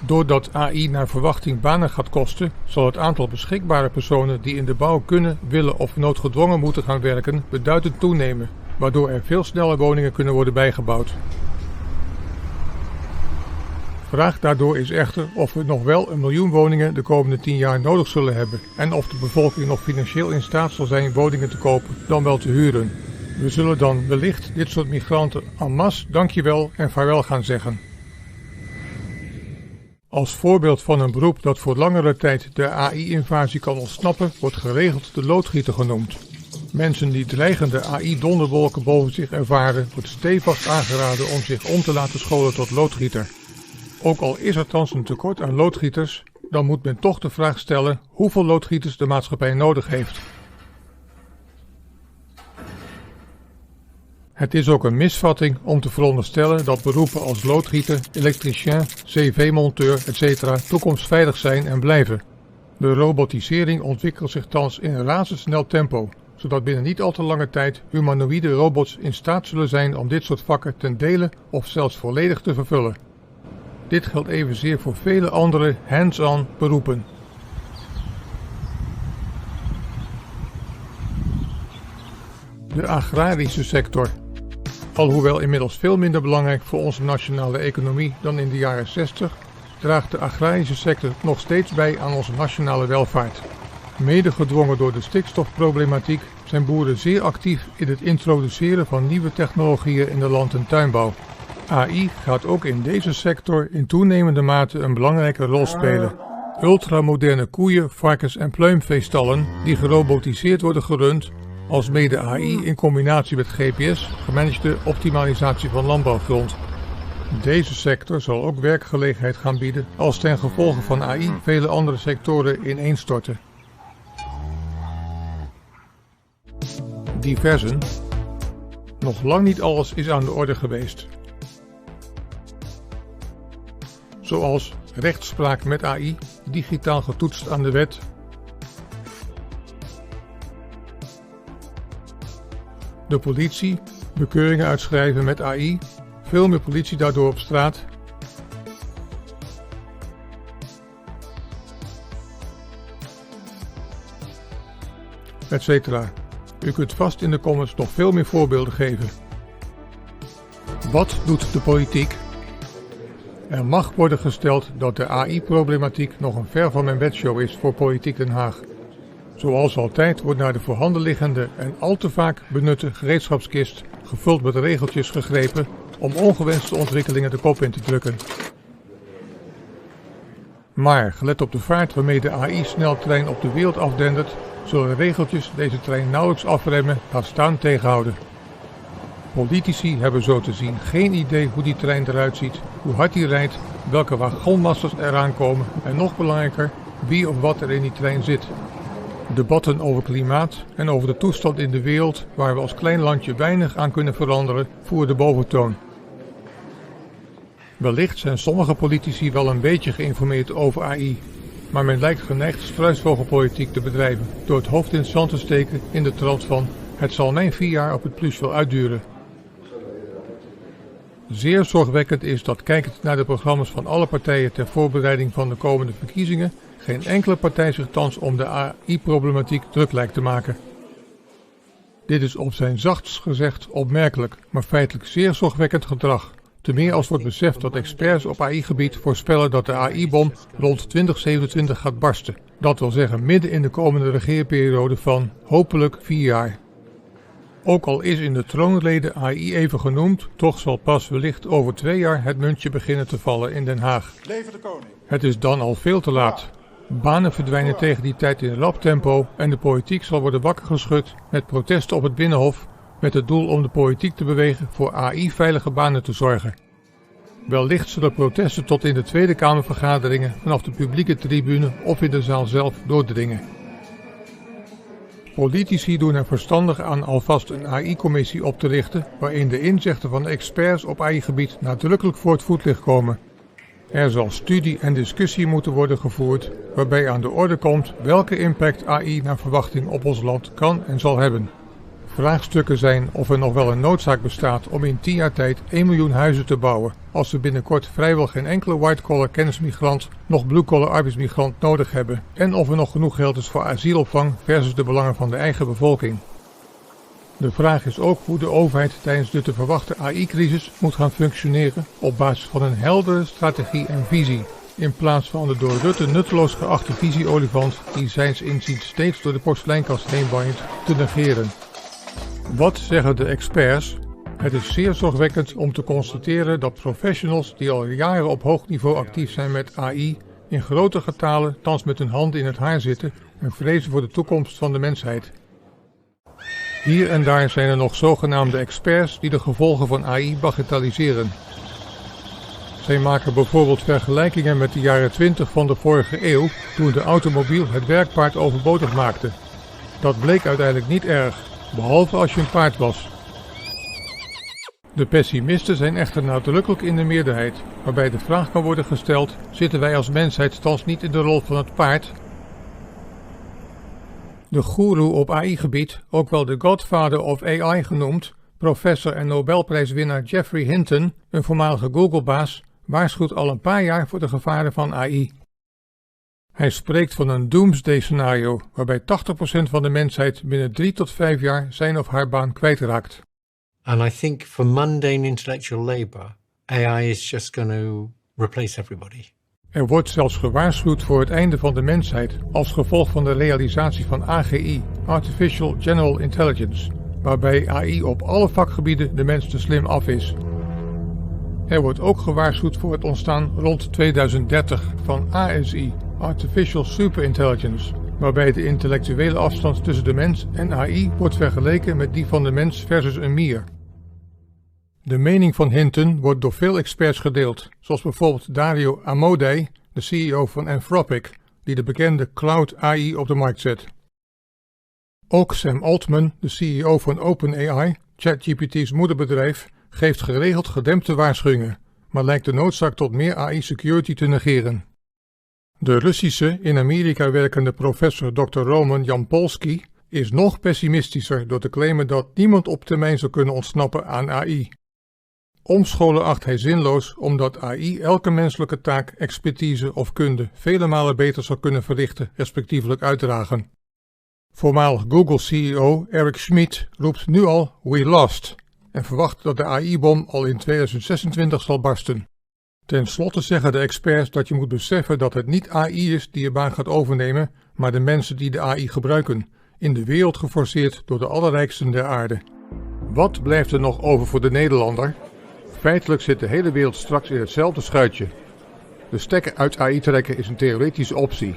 Doordat AI naar verwachting banen gaat kosten, zal het aantal beschikbare personen die in de bouw kunnen, willen of noodgedwongen moeten gaan werken beduidend toenemen, waardoor er veel sneller woningen kunnen worden bijgebouwd. Vraag daardoor is echter of we nog wel 1 miljoen woningen de komende 10 jaar nodig zullen hebben en of de bevolking nog financieel in staat zal zijn woningen te kopen dan wel te huren. We zullen dan wellicht dit soort migranten en masse dankjewel en vaarwel gaan zeggen. Als voorbeeld van een beroep dat voor langere tijd de AI-invasie kan ontsnappen, wordt geregeld de loodgieter genoemd. Mensen die dreigende AI-donderwolken boven zich ervaren, wordt stevast aangeraden om zich om te laten scholen tot loodgieter. Ook al is er thans een tekort aan loodgieters, dan moet men toch de vraag stellen hoeveel loodgieters de maatschappij nodig heeft. Het is ook een misvatting om te veronderstellen dat beroepen als loodgieter, elektricien, cv-monteur, etc. toekomstveilig zijn en blijven. De robotisering ontwikkelt zich thans in een razendsnel tempo, zodat binnen niet al te lange tijd humanoïde robots in staat zullen zijn om dit soort vakken ten dele of zelfs volledig te vervullen. Dit geldt evenzeer voor vele andere hands-on beroepen. De agrarische sector. Alhoewel inmiddels veel minder belangrijk voor onze nationale economie dan in de jaren 60, draagt de agrarische sector nog steeds bij aan onze nationale welvaart. Mede gedwongen door de stikstofproblematiek zijn boeren zeer actief in het introduceren van nieuwe technologieën in de land- en tuinbouw. AI gaat ook in deze sector in toenemende mate een belangrijke rol spelen. Ultramoderne koeien, varkens en pluimveestallen die gerobotiseerd worden gerund, alsmede AI in combinatie met GPS, gemanagede optimalisatie van landbouwgrond. Deze sector zal ook werkgelegenheid gaan bieden als ten gevolge van AI vele andere sectoren ineenstorten. Diversen. Nog lang niet alles is aan de orde geweest. Zoals rechtspraak met AI, digitaal getoetst aan de wet, de politie, bekeuringen uitschrijven met AI, veel meer politie daardoor op straat, etc. U kunt vast in de comments nog veel meer voorbeelden geven. Wat doet de politiek? Er mag worden gesteld dat de AI-problematiek nog een ver van mijn bedshow is voor Politiek Den Haag. Zoals altijd wordt naar de voorhanden liggende en al te vaak benutte gereedschapskist gevuld met regeltjes gegrepen om ongewenste ontwikkelingen de kop in te drukken. Maar gelet op de vaart waarmee de AI-sneltrein op de wereld afdendert, zullen regeltjes deze trein nauwelijks afremmen, laat staan tegenhouden. Politici hebben zo te zien geen idee hoe die trein eruit ziet, hoe hard die rijdt, welke wagonmasters eraan komen en nog belangrijker, wie of wat er in die trein zit. Debatten over klimaat en over de toestand in de wereld, waar we als klein landje weinig aan kunnen veranderen, voeren de boventoon. Wellicht zijn sommige politici wel een beetje geïnformeerd over AI, maar men lijkt geneigd struisvogelpolitiek te bedrijven door het hoofd in het zand te steken in de trant van het zal mijn 4 jaar op het plus wel uitduren. Zeer zorgwekkend is dat kijkend naar de programma's van alle partijen ter voorbereiding van de komende verkiezingen geen enkele partij zich thans om de AI-problematiek druk lijkt te maken. Dit is op zijn zachtst gezegd opmerkelijk, maar feitelijk zeer zorgwekkend gedrag. Te meer als wordt beseft dat experts op AI-gebied voorspellen dat de AI-bom rond 2027 gaat barsten. Dat wil zeggen midden in de komende regeerperiode van hopelijk 4 jaar. Ook al is in de troonrede AI even genoemd, toch zal pas wellicht over 2 jaar het muntje beginnen te vallen in Den Haag. Leven de koning. Het is dan al veel te laat. Banen verdwijnen tegen die tijd in rap tempo en de politiek zal worden wakker geschud met protesten op het Binnenhof met het doel om de politiek te bewegen voor AI-veilige banen te zorgen. Wellicht zullen protesten tot in de Tweede Kamervergaderingen vanaf de publieke tribune of in de zaal zelf doordringen. Politici doen er verstandig aan alvast een AI-commissie op te richten waarin de inzichten van experts op AI-gebied nadrukkelijk voor het voetlicht komen. Er zal studie en discussie moeten worden gevoerd waarbij aan de orde komt welke impact AI naar verwachting op ons land kan en zal hebben. Vraagstukken zijn of er nog wel een noodzaak bestaat om in 10 jaar tijd 1 miljoen huizen te bouwen als we binnenkort vrijwel geen enkele white-collar kennismigrant nog blue-collar arbeidsmigrant nodig hebben en of er nog genoeg geld is voor asielopvang versus de belangen van de eigen bevolking. De vraag is ook hoe de overheid tijdens de te verwachte AI-crisis moet gaan functioneren op basis van een heldere strategie en visie, in plaats van de door Rutte nutteloos geachte visieolifant die zijns inziens steeds door de porseleinkast heen waait, te negeren. Wat zeggen de experts? Het is zeer zorgwekkend om te constateren dat professionals die al jaren op hoog niveau actief zijn met AI in grote getalen thans met hun handen in het haar zitten en vrezen voor de toekomst van de mensheid. Hier en daar zijn er nog zogenaamde experts die de gevolgen van AI bagatelliseren. Zij maken bijvoorbeeld vergelijkingen met de jaren 20 van de vorige eeuw toen de automobiel het werkpaard overbodig maakte. Dat bleek uiteindelijk niet erg, behalve als je een paard was. De pessimisten zijn echter nadrukkelijk in de meerderheid, waarbij de vraag kan worden gesteld: zitten wij als mensheid thans niet in de rol van het paard? De goeroe op AI-gebied, ook wel de Godfather of AI genoemd, professor en Nobelprijswinnaar Geoffrey Hinton, een voormalige Google-baas, waarschuwt al een paar jaar voor de gevaren van AI. Hij spreekt van een doomsday-scenario, waarbij 80% van de mensheid binnen 3 tot 5 jaar zijn of haar baan kwijtraakt. And I think for mundane intellectual labor, AI is just going to replace everybody. Er wordt zelfs gewaarschuwd voor het einde van de mensheid als gevolg van de realisatie van AGI, Artificial General Intelligence, waarbij AI op alle vakgebieden de mens te slim af is. Er wordt ook gewaarschuwd voor het ontstaan rond 2030 van ASI, Artificial Superintelligence, waarbij de intellectuele afstand tussen de mens en AI wordt vergeleken met die van de mens versus een mier. De mening van Hinton wordt door veel experts gedeeld, zoals bijvoorbeeld Dario Amodei, de CEO van Anthropic, die de bekende Cloud AI op de markt zet. Ook Sam Altman, de CEO van OpenAI, ChatGPT's moederbedrijf, geeft geregeld gedempte waarschuwingen, maar lijkt de noodzaak tot meer AI-security te negeren. De Russische, in Amerika werkende professor Dr. Roman Jampolsky is nog pessimistischer door te claimen dat niemand op termijn zou kunnen ontsnappen aan AI. Omscholen acht hij zinloos omdat AI elke menselijke taak, expertise of kunde vele malen beter zou kunnen verrichten, respectievelijk uitdragen. Voormalig Google-CEO Eric Schmidt roept nu al "We lost" en verwacht dat de AI-bom al in 2026 zal barsten. Ten slotte zeggen de experts dat je moet beseffen dat het niet AI is die je baan gaat overnemen, maar de mensen die de AI gebruiken, in de wereld geforceerd door de allerrijksten der aarde. Wat blijft er nog over voor de Nederlander? Feitelijk zit de hele wereld straks in hetzelfde schuitje. De stekker uit AI trekken is een theoretische optie.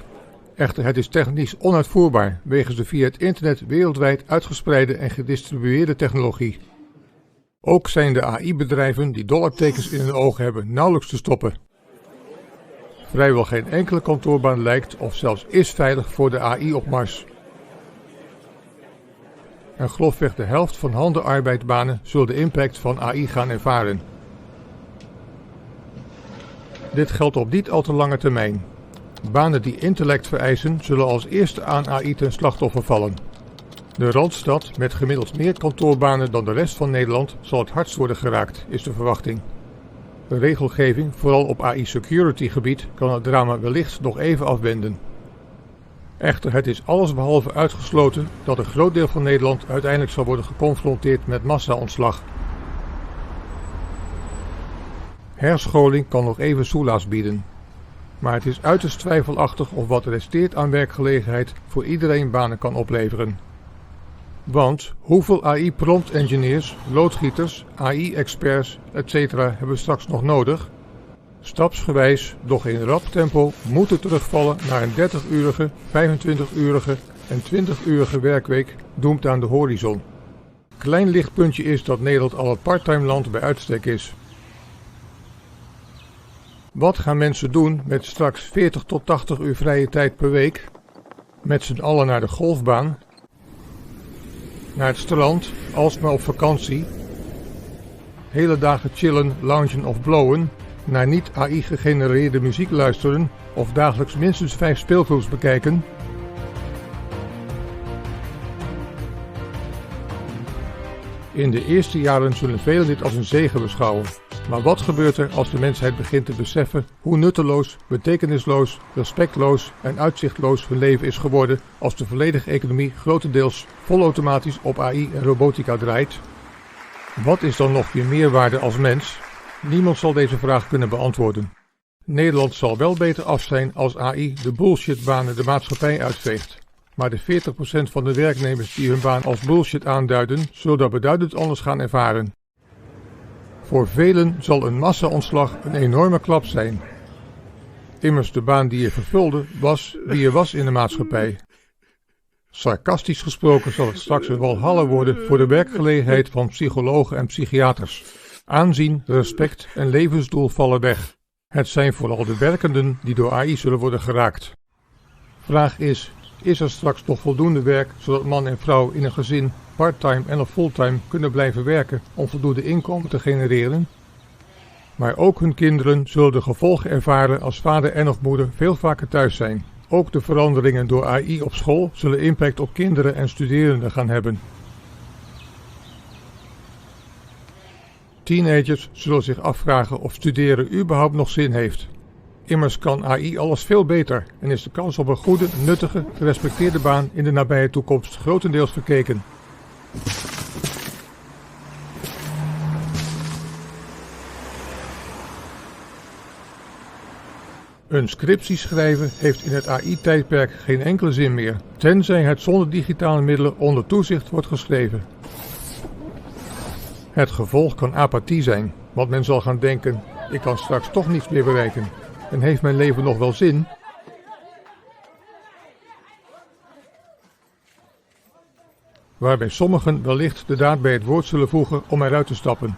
Echter, het is technisch onuitvoerbaar wegens de via het internet wereldwijd uitgespreide en gedistribueerde technologie. Ook zijn de AI-bedrijven die dollartekens in hun ogen hebben nauwelijks te stoppen. Vrijwel geen enkele kantoorbaan lijkt of zelfs is veilig voor de AI op Mars. En grofweg de helft van handenarbeidbanen zullen de impact van AI gaan ervaren. Dit geldt op niet al te lange termijn. Banen die intellect vereisen zullen als eerste aan AI ten slachtoffer vallen. De Randstad, met gemiddeld meer kantoorbanen dan de rest van Nederland, zal het hardst worden geraakt, is de verwachting. De regelgeving, vooral op AI-security gebied, kan het drama wellicht nog even afwenden. Echter, het is allesbehalve uitgesloten dat een groot deel van Nederland uiteindelijk zal worden geconfronteerd met massa-ontslag. Herscholing kan nog even soelaas bieden. Maar het is uiterst twijfelachtig of wat resteert aan werkgelegenheid voor iedereen banen kan opleveren. Want hoeveel AI-prompt engineers, loodgieters, AI-experts, etc. hebben we straks nog nodig? Stapsgewijs, doch in rap tempo, moeten terugvallen naar een 30-urige, 25-urige en 20-urige werkweek doemt aan de horizon. Klein lichtpuntje is dat Nederland al het parttime land bij uitstek is. Wat gaan mensen doen met straks 40 tot 80 uur vrije tijd per week? Met z'n allen naar de golfbaan, naar het strand, alsmaar op vakantie, hele dagen chillen, loungen of blowen, naar niet AI-gegenereerde muziek luisteren of dagelijks minstens 5 speelfilms bekijken. In de eerste jaren zullen velen dit als een zegen beschouwen. Maar wat gebeurt er als de mensheid begint te beseffen hoe nutteloos, betekenisloos, respectloos en uitzichtloos hun leven is geworden als de volledige economie grotendeels volautomatisch op AI en robotica draait? Wat is dan nog je meerwaarde als mens? Niemand zal deze vraag kunnen beantwoorden. Nederland zal wel beter af zijn als AI de bullshitbanen de maatschappij uitveegt. Maar de 40% van de werknemers die hun baan als bullshit aanduiden, zullen dat beduidend anders gaan ervaren. Voor velen zal een massa-ontslag een enorme klap zijn. Immers de baan die je vervulde was wie je was in de maatschappij. Sarcastisch gesproken zal het straks een walhalla worden voor de werkgelegenheid van psychologen en psychiaters. Aanzien, respect en levensdoel vallen weg. Het zijn vooral de werkenden die door AI zullen worden geraakt. Vraag is er straks nog voldoende werk zodat man en vrouw in een gezin parttime en of fulltime kunnen blijven werken om voldoende inkomen te genereren? Maar ook hun kinderen zullen de gevolgen ervaren als vader en of moeder veel vaker thuis zijn. Ook de veranderingen door AI op school zullen impact op kinderen en studerenden gaan hebben. Teenagers zullen zich afvragen of studeren überhaupt nog zin heeft. Immers kan AI alles veel beter en is de kans op een goede, nuttige, gerespecteerde baan in de nabije toekomst grotendeels verkeken. Een scriptie schrijven heeft in het AI-tijdperk geen enkele zin meer, tenzij het zonder digitale middelen onder toezicht wordt geschreven. Het gevolg kan apathie zijn, want men zal gaan denken, ik kan straks toch niets meer bereiken. En heeft mijn leven nog wel zin? Waarbij sommigen wellicht de daad bij het woord zullen voegen om eruit te stappen.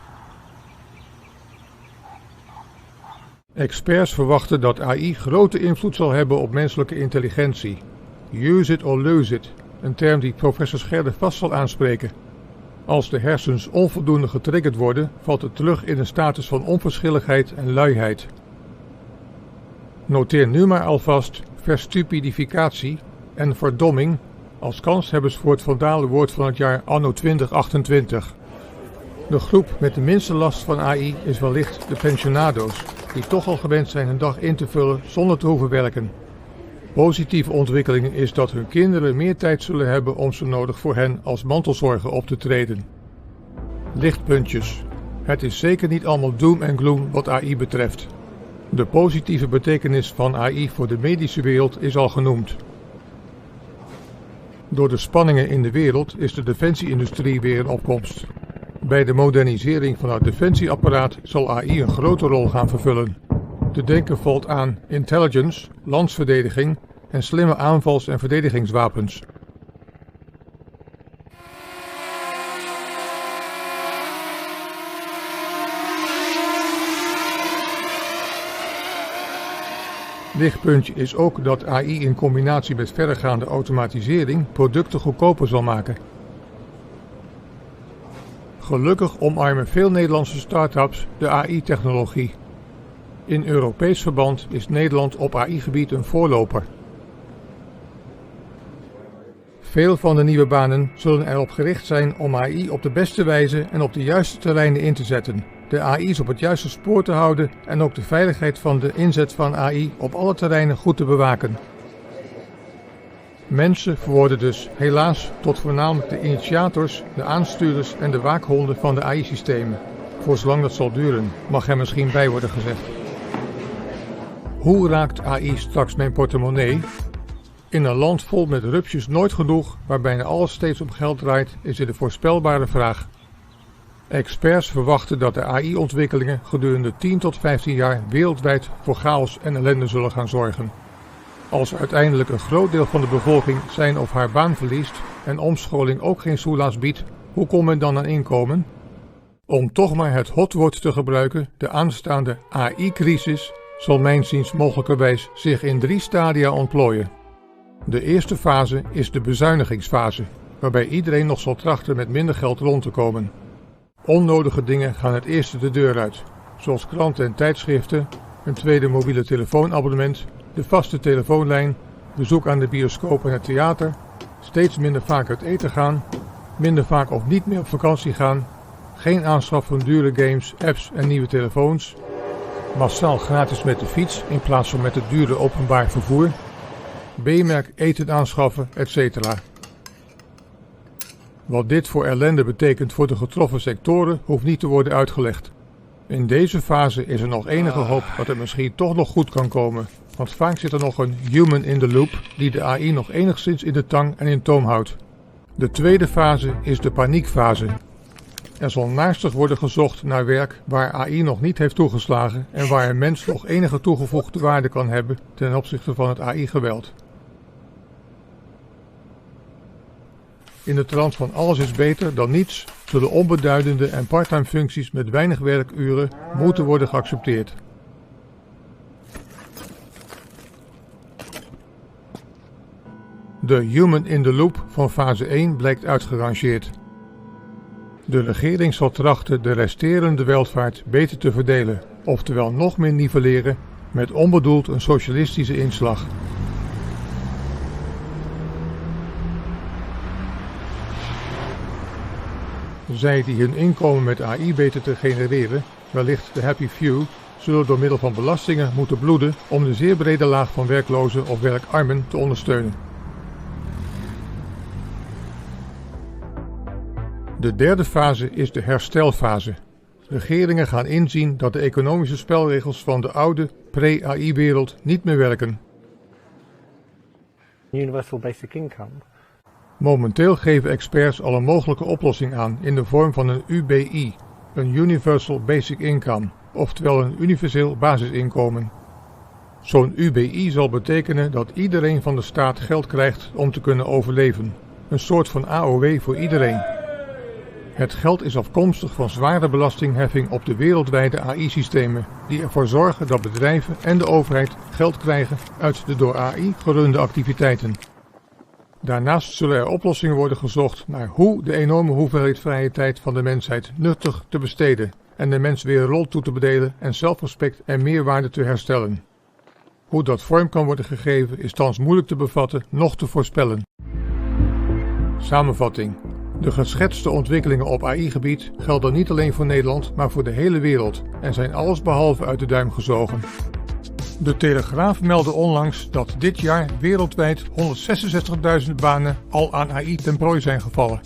Experts verwachten dat AI grote invloed zal hebben op menselijke intelligentie. Use it or lose it, een term die professor Scherder vast zal aanspreken. Als de hersens onvoldoende getriggerd worden, valt het terug in een status van onverschilligheid en luiheid. Noteer nu maar alvast verstupidificatie en verdomming als kanshebbers voor het vandale woord van het jaar anno 2028. De groep met de minste last van AI is wellicht de pensionado's, die toch al gewend zijn hun dag in te vullen zonder te hoeven werken. Positieve ontwikkeling is dat hun kinderen meer tijd zullen hebben om zo nodig voor hen als mantelzorger op te treden. Lichtpuntjes. Het is zeker niet allemaal doom en gloom wat AI betreft. De positieve betekenis van AI voor de medische wereld is al genoemd. Door de spanningen in de wereld is de defensieindustrie weer in opkomst. Bij de modernisering van het defensieapparaat zal AI een grote rol gaan vervullen. Te denken valt aan intelligence, landsverdediging en slimme aanvals- en verdedigingswapens. Lichtpuntje is ook dat AI in combinatie met verregaande automatisering producten goedkoper zal maken. Gelukkig omarmen veel Nederlandse start-ups de AI-technologie. In Europees verband is Nederland op AI-gebied een voorloper. Veel van de nieuwe banen zullen erop gericht zijn om AI op de beste wijze en op de juiste terreinen in te zetten, de AI's op het juiste spoor te houden en ook de veiligheid van de inzet van AI op alle terreinen goed te bewaken. Mensen worden dus helaas tot voornamelijk de initiators, de aanstuurders en de waakhonden van de AI-systemen. Voor zolang dat zal duren, mag er misschien bij worden gezegd. Hoe raakt AI straks mijn portemonnee? In een land vol met rupsjes nooit genoeg, waar bijna alles steeds om geld draait, is dit een voorspelbare vraag. Experts verwachten dat de AI-ontwikkelingen gedurende 10 tot 15 jaar wereldwijd voor chaos en ellende zullen gaan zorgen. Als uiteindelijk een groot deel van de bevolking zijn of haar baan verliest en omscholing ook geen soelaas biedt, hoe komt men dan aan inkomen? Om toch maar het hotwoord te gebruiken, de aanstaande AI-crisis zal mijnziens mogelijkerwijs zich in 3 stadia ontplooien. De eerste fase is de bezuinigingsfase, waarbij iedereen nog zal trachten met minder geld rond te komen. Onnodige dingen gaan het eerste de deur uit, zoals kranten en tijdschriften, een tweede mobiele telefoonabonnement, de vaste telefoonlijn, bezoek aan de bioscoop en het theater, steeds minder vaak uit eten gaan, minder vaak of niet meer op vakantie gaan, geen aanschaf van dure games, apps en nieuwe telefoons, massaal gratis met de fiets in plaats van met het dure openbaar vervoer, B-merk eten aanschaffen, etc. Wat dit voor ellende betekent voor de getroffen sectoren hoeft niet te worden uitgelegd. In deze fase is er nog enige hoop dat het misschien toch nog goed kan komen, want vaak zit er nog een human in the loop die de AI nog enigszins in de tang en in toom houdt. De tweede fase is de paniekfase. Er zal naastig worden gezocht naar werk waar AI nog niet heeft toegeslagen en waar een mens nog enige toegevoegde waarde kan hebben ten opzichte van het AI-geweld. In de trant van alles is beter dan niets zullen onbeduidende en parttime functies met weinig werkuren moeten worden geaccepteerd. De human in the loop van fase 1 blijkt uitgerangeerd. De regering zal trachten de resterende welvaart beter te verdelen, oftewel nog meer nivelleren met onbedoeld een socialistische inslag. Zij die hun inkomen met AI weten te genereren, wellicht de happy few, zullen door middel van belastingen moeten bloeden om de zeer brede laag van werklozen of werkarmen te ondersteunen. De derde fase is de herstelfase. Regeringen gaan inzien dat de economische spelregels van de oude pre-AI-wereld niet meer werken. Universal basic income. Momenteel geven experts al een mogelijke oplossing aan in de vorm van een UBI, een Universal Basic Income, oftewel een universeel basisinkomen. Zo'n UBI zal betekenen dat iedereen van de staat geld krijgt om te kunnen overleven, een soort van AOW voor iedereen. Het geld is afkomstig van zware belastingheffing op de wereldwijde AI-systemen, die ervoor zorgen dat bedrijven en de overheid geld krijgen uit de door AI gerunde activiteiten. Daarnaast zullen er oplossingen worden gezocht naar hoe de enorme hoeveelheid vrije tijd van de mensheid nuttig te besteden en de mens weer een rol toe te bedelen en zelfrespect en meerwaarde te herstellen. Hoe dat vorm kan worden gegeven is thans moeilijk te bevatten, noch te voorspellen. Samenvatting. De geschetste ontwikkelingen op AI-gebied gelden niet alleen voor Nederland, maar voor de hele wereld en zijn allesbehalve uit de duim gezogen. De Telegraaf meldde onlangs dat dit jaar wereldwijd 166.000 banen al aan AI ten prooi zijn gevallen.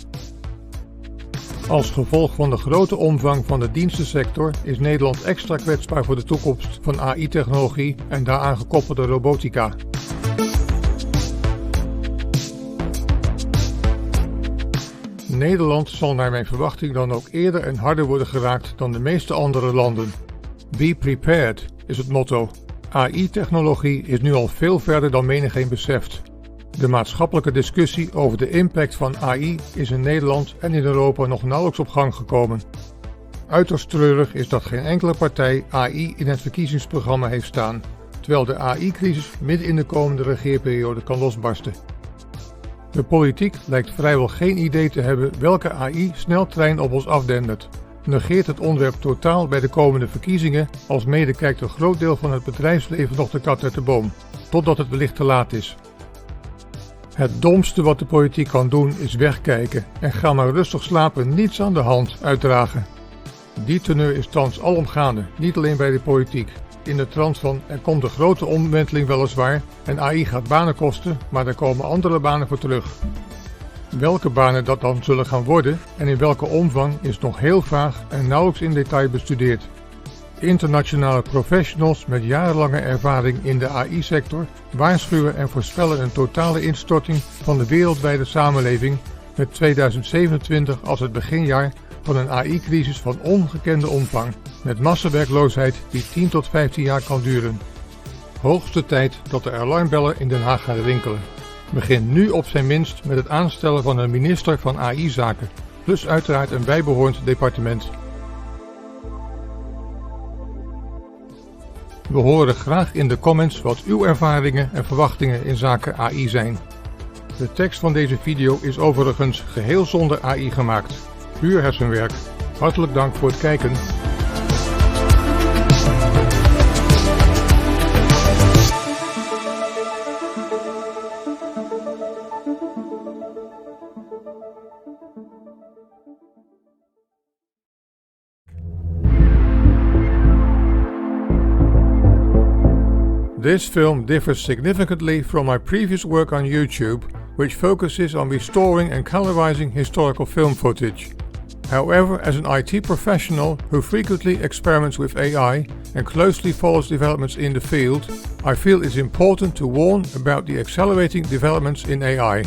Als gevolg van de grote omvang van de dienstensector is Nederland extra kwetsbaar voor de toekomst van AI-technologie en daaraan gekoppelde robotica. Nederland zal naar mijn verwachting dan ook eerder en harder worden geraakt dan de meeste andere landen. Be prepared is het motto. AI-technologie is nu al veel verder dan menigeen beseft. De maatschappelijke discussie over de impact van AI is in Nederland en in Europa nog nauwelijks op gang gekomen. Uiterst treurig is dat geen enkele partij AI in het verkiezingsprogramma heeft staan, terwijl de AI-crisis midden in de komende regeerperiode kan losbarsten. De politiek lijkt vrijwel geen idee te hebben welke AI-sneltrein op ons afdendert. negeert het onderwerp totaal bij de komende verkiezingen, alsmede kijkt een groot deel van het bedrijfsleven nog de kat uit de boom, totdat het wellicht te laat is. Het domste wat de politiek kan doen is wegkijken en ga maar rustig slapen, niets aan de hand uitdragen. Die teneur is thans alomgaande, niet alleen bij de politiek. In de trant van er komt een grote omwenteling weliswaar en AI gaat banen kosten, maar er komen andere banen voor terug. Welke banen dat dan zullen gaan worden en in welke omvang is nog heel vaag en nauwelijks in detail bestudeerd. Internationale professionals met jarenlange ervaring in de AI-sector waarschuwen en voorspellen een totale instorting van de wereldwijde samenleving met 2027 als het beginjaar van een AI-crisis van ongekende omvang, met massawerkloosheid die 10 tot 15 jaar kan duren. Hoogste tijd dat de alarmbellen in Den Haag gaan rinkelen. Begin nu op zijn minst met het aanstellen van een minister van AI-zaken, plus uiteraard een bijbehorend departement. We horen graag in de comments wat uw ervaringen en verwachtingen in zaken AI zijn. De tekst van deze video is overigens geheel zonder AI gemaakt. Puur hersenwerk. Hartelijk dank voor het kijken. This film differs significantly from my previous work on YouTube, which focuses on restoring and colorizing historical film footage. However, as an IT professional who frequently experiments with AI and closely follows developments in the field, I feel it's important to warn about the accelerating developments in AI.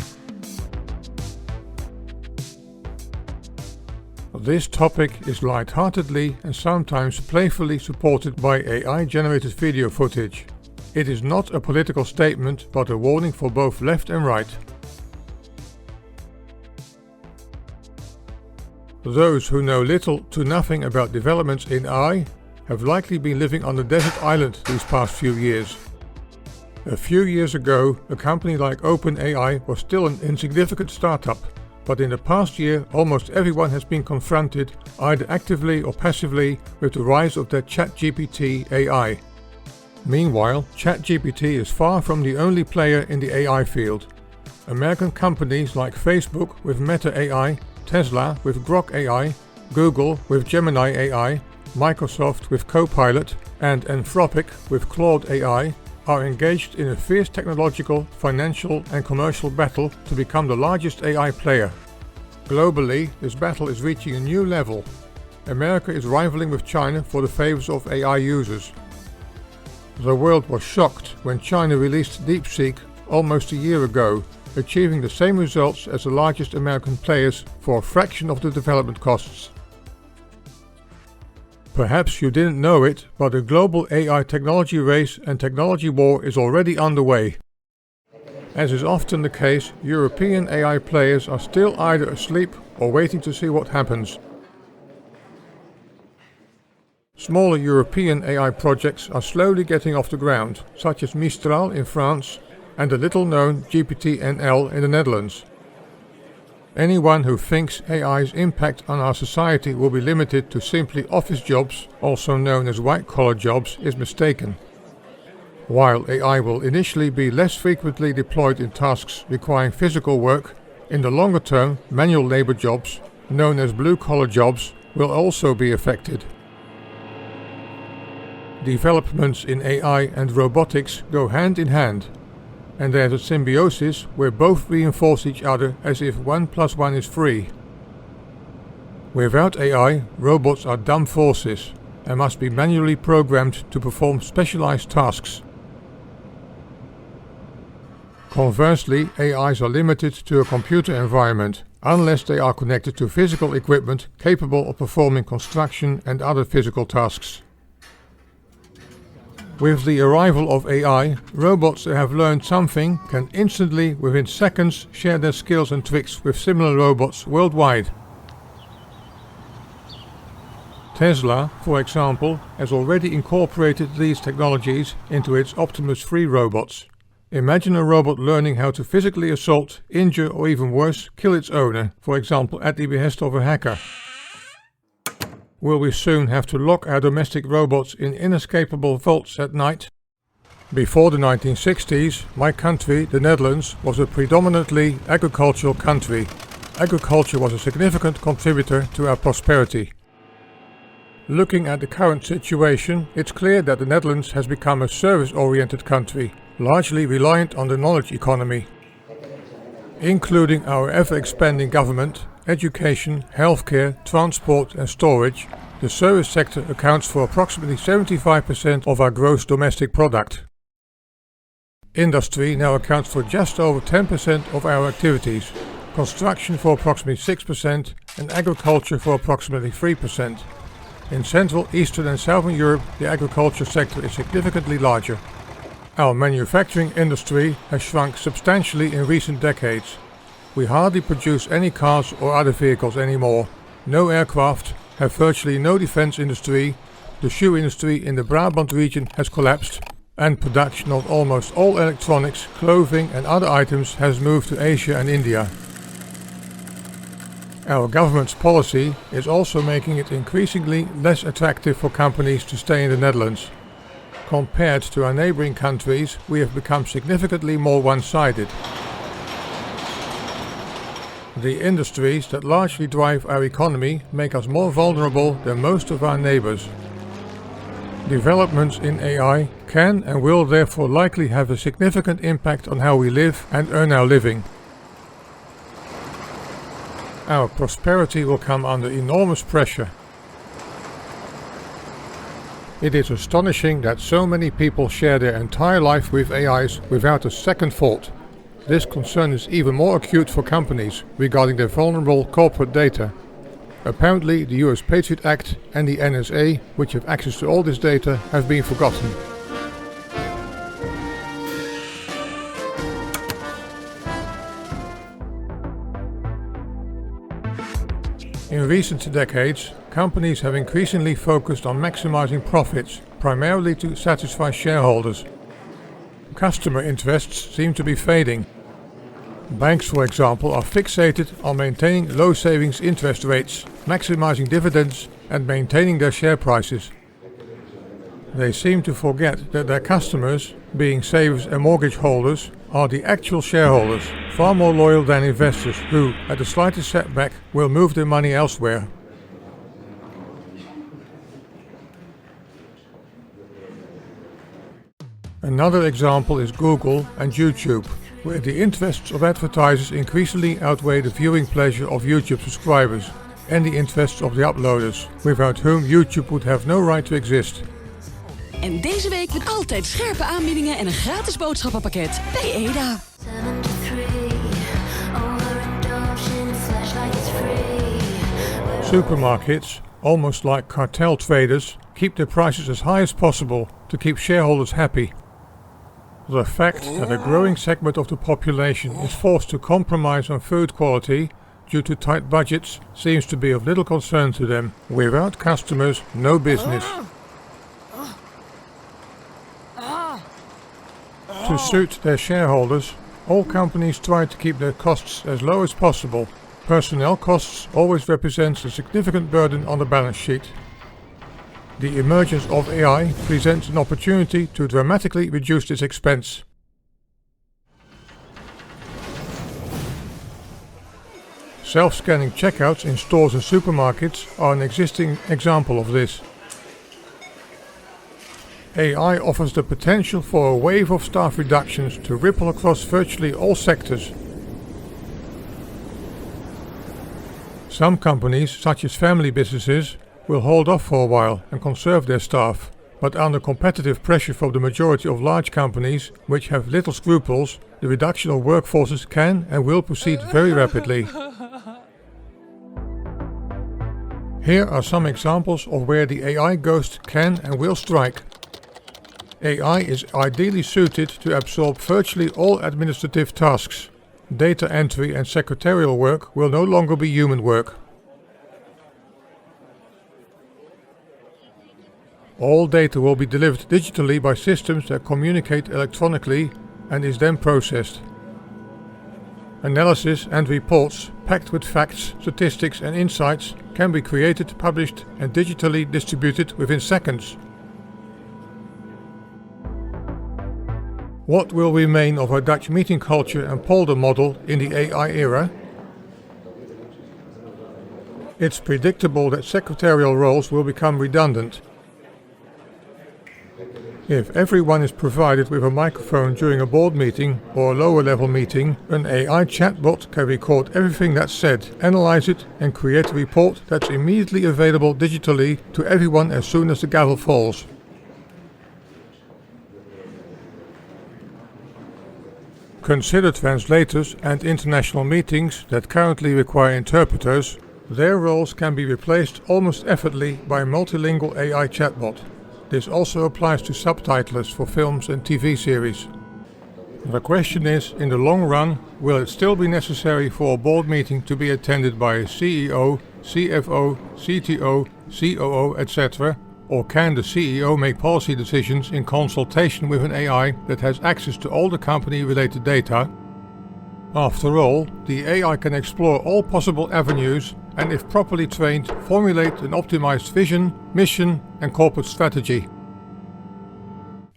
This topic is lightheartedly and sometimes playfully supported by AI-generated video footage. It is not a political statement, but a warning for both left and right. Those who know little to nothing about developments in AI have likely been living on a desert island these past few years. A few years ago, a company like OpenAI was still an insignificant startup, but in the past year almost everyone has been confronted, either actively or passively, with the rise of that ChatGPT AI. Meanwhile, ChatGPT is far from the only player in the AI field. American companies like Facebook with Meta AI, Tesla with Grok AI, Google with Gemini AI, Microsoft with Copilot, and Anthropic with Claude AI are engaged in a fierce technological, financial and commercial battle to become the largest AI player. Globally, this battle is reaching a new level. America is rivaling with China for the favors of AI users. The world was shocked when China released DeepSeek almost a year ago, achieving the same results as the largest American players for a fraction of the development costs. Perhaps you didn't know it, but a global AI technology race and technology war is already underway. As is often the case, European AI players are still either asleep or waiting to see what happens. Smaller European AI projects are slowly getting off the ground, such as Mistral in France and the little-known GPT-NL in the Netherlands. Anyone who thinks AI's impact on our society will be limited to simply office jobs, also known as white-collar jobs, is mistaken. While AI will initially be less frequently deployed in tasks requiring physical work, in the longer term, manual labor jobs, known as blue-collar jobs, will also be affected. Developments in AI and robotics go hand in hand, and there's a symbiosis where both reinforce each other as if 1 + 1 is 3. Without AI, robots are dumb forces and must be manually programmed to perform specialized tasks. Conversely, AIs are limited to a computer environment, unless they are connected to physical equipment capable of performing construction and other physical tasks. With the arrival of AI, robots that have learned something can instantly, within seconds, share their skills and tricks with similar robots worldwide. Tesla, for example, has already incorporated these technologies into its Optimus 3 robots. Imagine a robot learning how to physically assault, injure or even worse, kill its owner, for example at the behest of a hacker. Will we soon have to lock our domestic robots in inescapable vaults at night? Before the 1960s, my country, the Netherlands, was a predominantly agricultural country. Agriculture was a significant contributor to our prosperity. Looking at the current situation, it's clear that the Netherlands has become a service-oriented country, largely reliant on the knowledge economy. Including our ever-expanding government, education, healthcare, transport and storage, the service sector accounts for approximately 75% of our gross domestic product. Industry now accounts for just over 10% of our activities, construction for approximately 6% and agriculture for approximately 3%. In Central, Eastern and Southern Europe, the agriculture sector is significantly larger. Our manufacturing industry has shrunk substantially in recent decades. We hardly produce any cars or other vehicles anymore, no aircraft, have virtually no defense industry, the shoe industry in the Brabant region has collapsed, and production of almost all electronics, clothing and other items has moved to Asia and India. Our government's policy is also making it increasingly less attractive for companies to stay in the Netherlands. Compared to our neighboring countries, we have become significantly more one-sided. The industries that largely drive our economy make us more vulnerable than most of our neighbors. Developments in AI can and will therefore likely have a significant impact on how we live and earn our living. Our prosperity will come under enormous pressure. It is astonishing that so many people share their entire life with AIs without a second thought. This concern is even more acute for companies regarding their vulnerable corporate data. Apparently, the US Patriot Act and the NSA, which have access to all this data, have been forgotten. In recent decades, companies have increasingly focused on maximizing profits, primarily to satisfy shareholders. Customer interests seem to be fading. Banks, for example, are fixated on maintaining low savings interest rates, maximizing dividends and maintaining their share prices. They seem to forget that their customers, being savers and mortgage holders, are the actual shareholders, far more loyal than investors who, at the slightest setback, will move their money elsewhere. Another example is Google and YouTube, where the interests of advertisers increasingly outweigh the viewing pleasure of YouTube subscribers and the interests of the uploaders, without whom YouTube would have no right to exist. En deze week met altijd scherpe aanbiedingen en een gratis boodschappenpakket bij EDA. Supermarkets, almost like cartel traders, keep their prices as high as possible to keep shareholders happy. The fact that a growing segment of the population is forced to compromise on food quality due to tight budgets seems to be of little concern to them. Without customers, no business. To suit their shareholders, all companies try to keep their costs as low as possible. Personnel costs always represents a significant burden on the balance sheet. The emergence of AI presents an opportunity to dramatically reduce this expense. Self-scanning checkouts in stores and supermarkets are an existing example of this. AI offers the potential for a wave of staff reductions to ripple across virtually all sectors. Some companies, such as family businesses, will hold off for a while and conserve their staff, but under competitive pressure from the majority of large companies, which have little scruples, the reduction of workforces can and will proceed very rapidly. Here are some examples of where the AI ghost can and will strike. AI is ideally suited to absorb virtually all administrative tasks. Data entry and secretarial work will no longer be human work. All data will be delivered digitally by systems that communicate electronically and is then processed. Analysis and reports, packed with facts, statistics and insights, can be created, published and digitally distributed within seconds. What will remain of our Dutch meeting culture and polder model in the AI era? It's predictable that secretarial roles will become redundant. If everyone is provided with a microphone during a board meeting or a lower level meeting, an AI chatbot can record everything that's said, analyze it and create a report that's immediately available digitally to everyone as soon as the gavel falls. Consider translators and international meetings that currently require interpreters. Their roles can be replaced almost effortlessly by a multilingual AI chatbot. This also applies to subtitlers for films and TV series. The question is, in the long run, will it still be necessary for a board meeting to be attended by a CEO, CFO, CTO, COO, etc., or can the CEO make policy decisions in consultation with an AI that has access to all the company-related data? After all, the AI can explore all possible avenues and, if properly trained, formulate an optimized vision, mission and corporate strategy.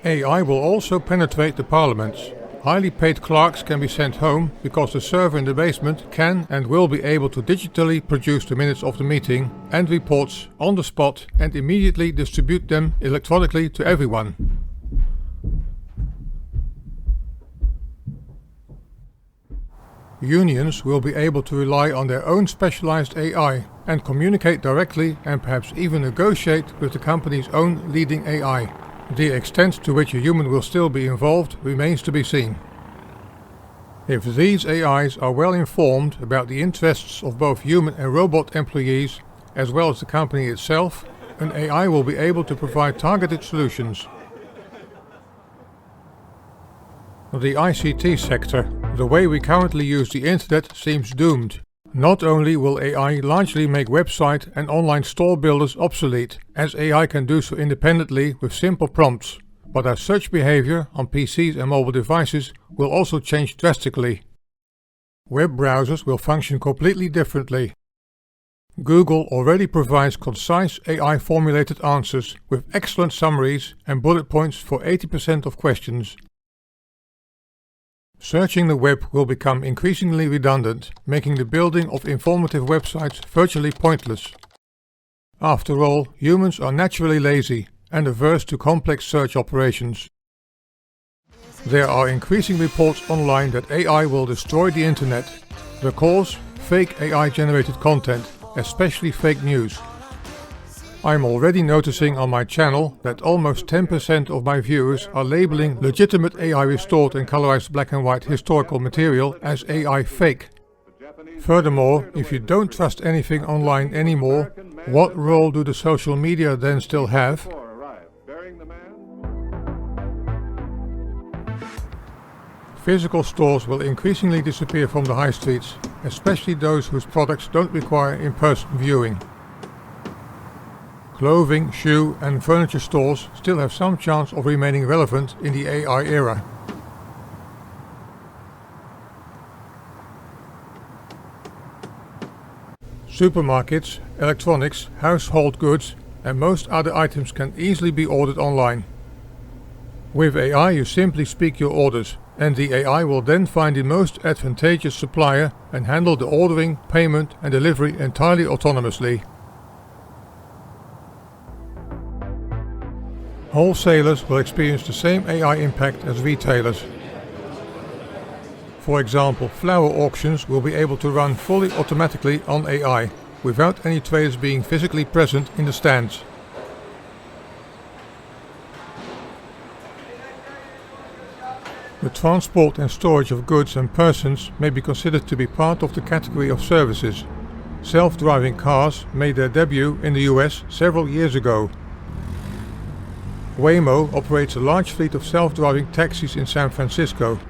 AI will also penetrate the parliaments. Highly paid clerks can be sent home because the server in the basement can and will be able to digitally produce the minutes of the meeting and reports on the spot and immediately distribute them electronically to everyone. Unions will be able to rely on their own specialized AI and communicate directly and perhaps even negotiate with the company's own leading AI. The extent to which a human will still be involved remains to be seen. If these AIs are well informed about the interests of both human and robot employees, as well as the company itself, an AI will be able to provide targeted solutions. The ICT sector, the way we currently use the internet, seems doomed. Not only will AI largely make website and online store builders obsolete, as AI can do so independently with simple prompts, but our search behavior on PCs and mobile devices will also change drastically. Web browsers will function completely differently. Google already provides concise AI-formulated answers with excellent summaries and bullet points for 80% of questions. Searching the web will become increasingly redundant, making the building of informative websites virtually pointless. After all, humans are naturally lazy and averse to complex search operations. There are increasing reports online that AI will destroy the internet. The cause? Fake AI-generated content, especially fake news. I'm already noticing on my channel that almost 10% of my viewers are labeling legitimate AI restored and colorized black and white historical material as AI fake. Furthermore, if you don't trust anything online anymore, what role do the social media then still have? Physical stores will increasingly disappear from the high streets, especially those whose products don't require in-person viewing. Clothing, shoe and furniture stores still have some chance of remaining relevant in the AI era. Supermarkets, electronics, household goods and most other items can easily be ordered online. With AI you simply speak your orders and the AI will then find the most advantageous supplier and handle the ordering, payment and delivery entirely autonomously. Wholesalers will experience the same AI impact as retailers. For example, flower auctions will be able to run fully automatically on AI, without any traders being physically present in the stands. The transport and storage of goods and persons may be considered to be part of the category of services. Self-driving cars made their debut in the US several years ago. Waymo operates a large fleet of self-driving taxis in San Francisco.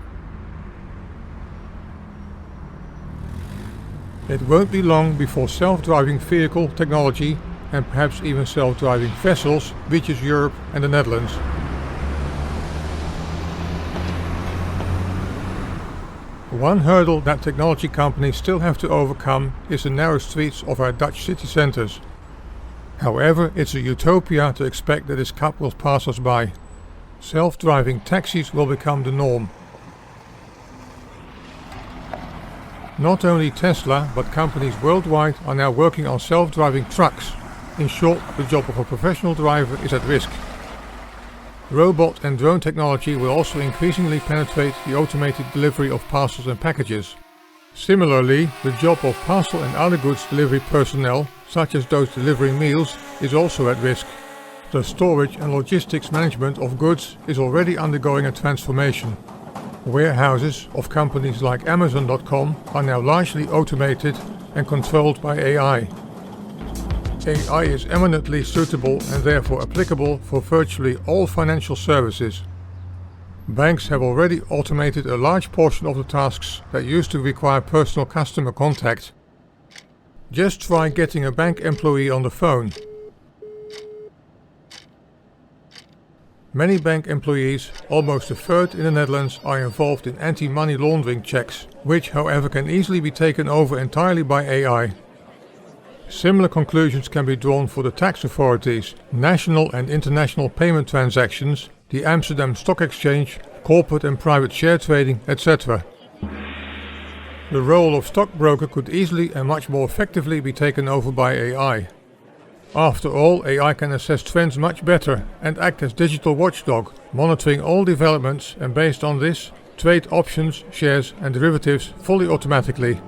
It won't be long before self-driving vehicle technology and perhaps even self-driving vessels reaches Europe and the Netherlands. One hurdle that technology companies still have to overcome is the narrow streets of our Dutch city centres. However, it's a utopia to expect that this cup will pass us by. Self-driving taxis will become the norm. Not only Tesla, but companies worldwide are now working on self-driving trucks. In short, the job of a professional driver is at risk. Robot and drone technology will also increasingly penetrate the automated delivery of parcels and packages. Similarly, the job of parcel and other goods delivery personnel, such as those delivering meals, is also at risk. The storage and logistics management of goods is already undergoing a transformation. Warehouses of companies like Amazon.com are now largely automated and controlled by AI. AI is eminently suitable and therefore applicable for virtually all financial services. Banks have already automated a large portion of the tasks that used to require personal customer contact. Just try getting a bank employee on the phone. Many bank employees, almost a third in the Netherlands, are involved in anti-money laundering checks, which however can easily be taken over entirely by AI. Similar conclusions can be drawn for the tax authorities, national and international payment transactions, the Amsterdam Stock Exchange, corporate and private share trading, etc. The role of stockbroker could easily and much more effectively be taken over by AI. After all, AI can assess trends much better and act as digital watchdog, monitoring all developments and based on this, trade options, shares and derivatives fully automatically.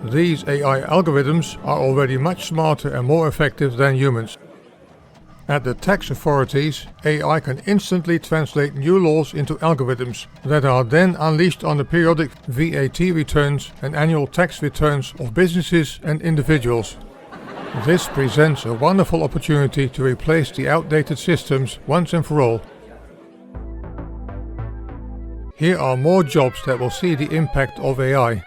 These AI algorithms are already much smarter and more effective than humans. At the tax authorities, AI can instantly translate new laws into algorithms that are then unleashed on the periodic VAT returns and annual tax returns of businesses and individuals. This presents a wonderful opportunity to replace the outdated systems once and for all. Here are more jobs that will see the impact of AI.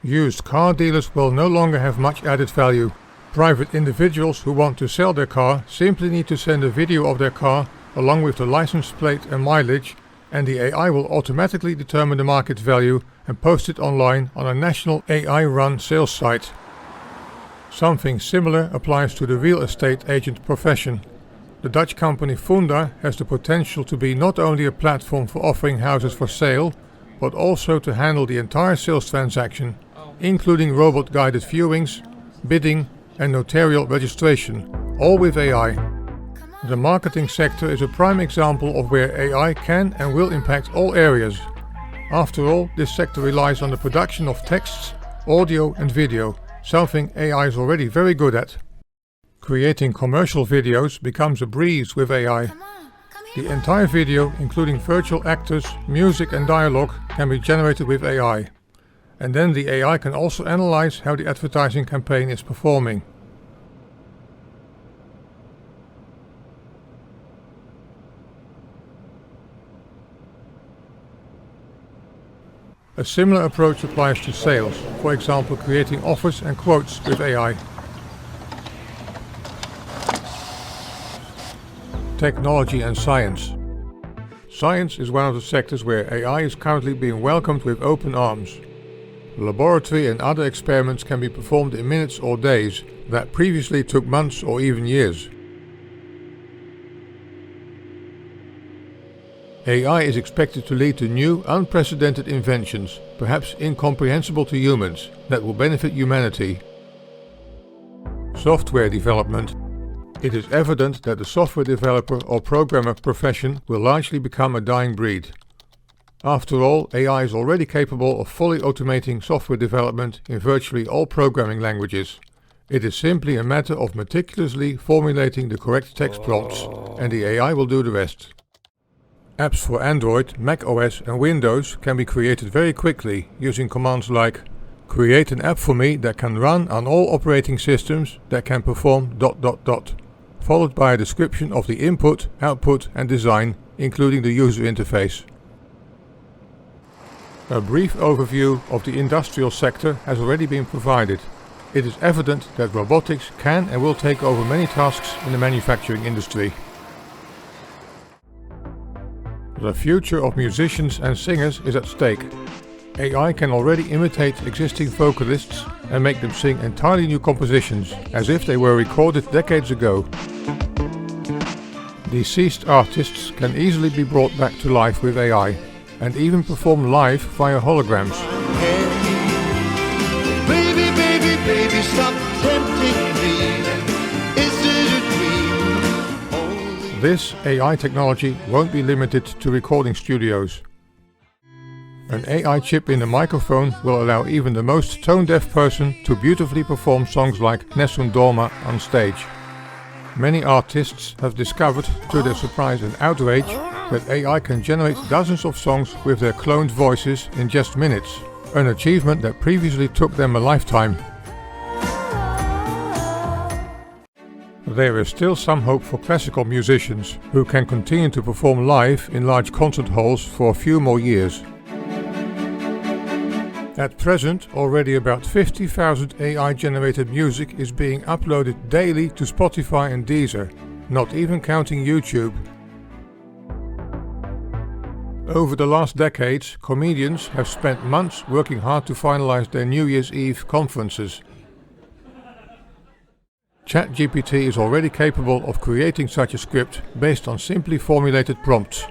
Used car dealers will no longer have much added value. Private individuals who want to sell their car simply need to send a video of their car along with the license plate and mileage, and the AI will automatically determine the market value and post it online on a national AI-run sales site. Something similar applies to the real estate agent profession. The Dutch company Funda has the potential to be not only a platform for offering houses for sale, but also to handle the entire sales transaction, including robot-guided viewings, bidding, and notarial registration, all with AI. The marketing sector is a prime example of where AI can and will impact all areas. After all, this sector relies on the production of texts, audio and video, something AI is already very good at. Creating commercial videos becomes a breeze with AI. The entire video, including virtual actors, music and dialogue, can be generated with AI. And then the AI can also analyze how the advertising campaign is performing. A similar approach applies to sales, for example creating offers and quotes with AI. Technology and science. Science is one of the sectors where AI is currently being welcomed with open arms. Laboratory and other experiments can be performed in minutes or days that previously took months or even years. AI is expected to lead to new, unprecedented inventions, perhaps incomprehensible to humans, that will benefit humanity. Software development. It is evident that the software developer or programmer profession will largely become a dying breed. After all, AI is already capable of fully automating software development in virtually all programming languages. It is simply a matter of meticulously formulating the correct text prompts, and the AI will do the rest. Apps for Android, Mac OS and Windows can be created very quickly using commands like "Create an app for me that can run on all operating systems that can perform ... followed by a description of the input, output and design, including the user interface. A brief overview of the industrial sector has already been provided. It is evident that robotics can and will take over many tasks in the manufacturing industry. The future of musicians and singers is at stake. AI can already imitate existing vocalists and make them sing entirely new compositions, as if they were recorded decades ago. Deceased artists can easily be brought back to life with AI, and even perform live via holograms. Baby, baby, baby, stop tempting me. Is it a dream? This AI technology won't be limited to recording studios. An AI chip in the microphone will allow even the most tone-deaf person to beautifully perform songs like Nessun Dorma on stage. Many artists have discovered, to their surprise and outrage, that AI can generate dozens of songs with their cloned voices in just minutes, an achievement that previously took them a lifetime. There is still some hope for classical musicians, who can continue to perform live in large concert halls for a few more years. At present, already about 50,000 AI-generated music is being uploaded daily to Spotify and Deze, not even counting YouTube. Over the last decades, comedians have spent months working hard to finalize their New Year's Eve conferences. ChatGPT is already capable of creating such a script based on simply formulated prompts.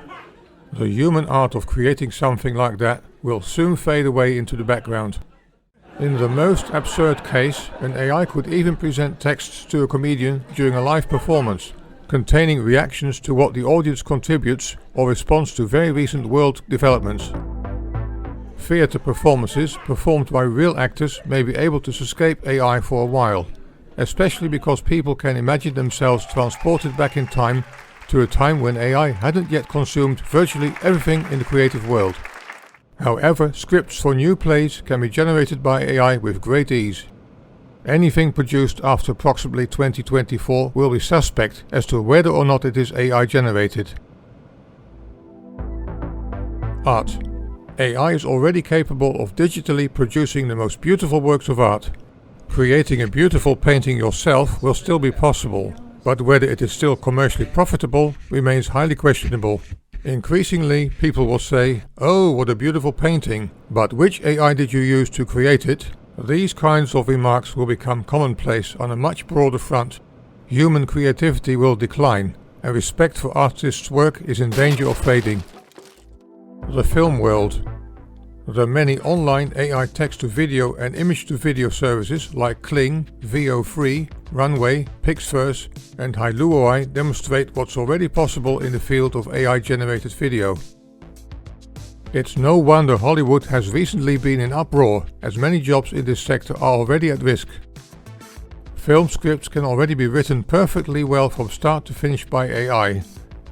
The human art of creating something like that will soon fade away into the background. In the most absurd case, an AI could even present texts to a comedian during a live performance, containing reactions to what the audience contributes or responds to very recent world developments. Theatre performances performed by real actors may be able to escape AI for a while, especially because people can imagine themselves transported back in time to a time when AI hadn't yet consumed virtually everything in the creative world. However, scripts for new plays can be generated by AI with great ease. Anything produced after approximately 2024 will be suspect as to whether or not it is AI generated. Art. AI is already capable of digitally producing the most beautiful works of art. Creating a beautiful painting yourself will still be possible, but whether it is still commercially profitable remains highly questionable. Increasingly, people will say, "Oh, what a beautiful painting, but which AI did you use to create it?" These kinds of remarks will become commonplace on a much broader front. Human creativity will decline, and respect for artists' work is in danger of fading. The film world. The many online AI text-to-video and image-to-video services like Kling, VO3, Runway, Pixverse and Hailuoi demonstrate what's already possible in the field of AI-generated video. It's no wonder Hollywood has recently been in uproar, as many jobs in this sector are already at risk. Film scripts can already be written perfectly well from start to finish by AI,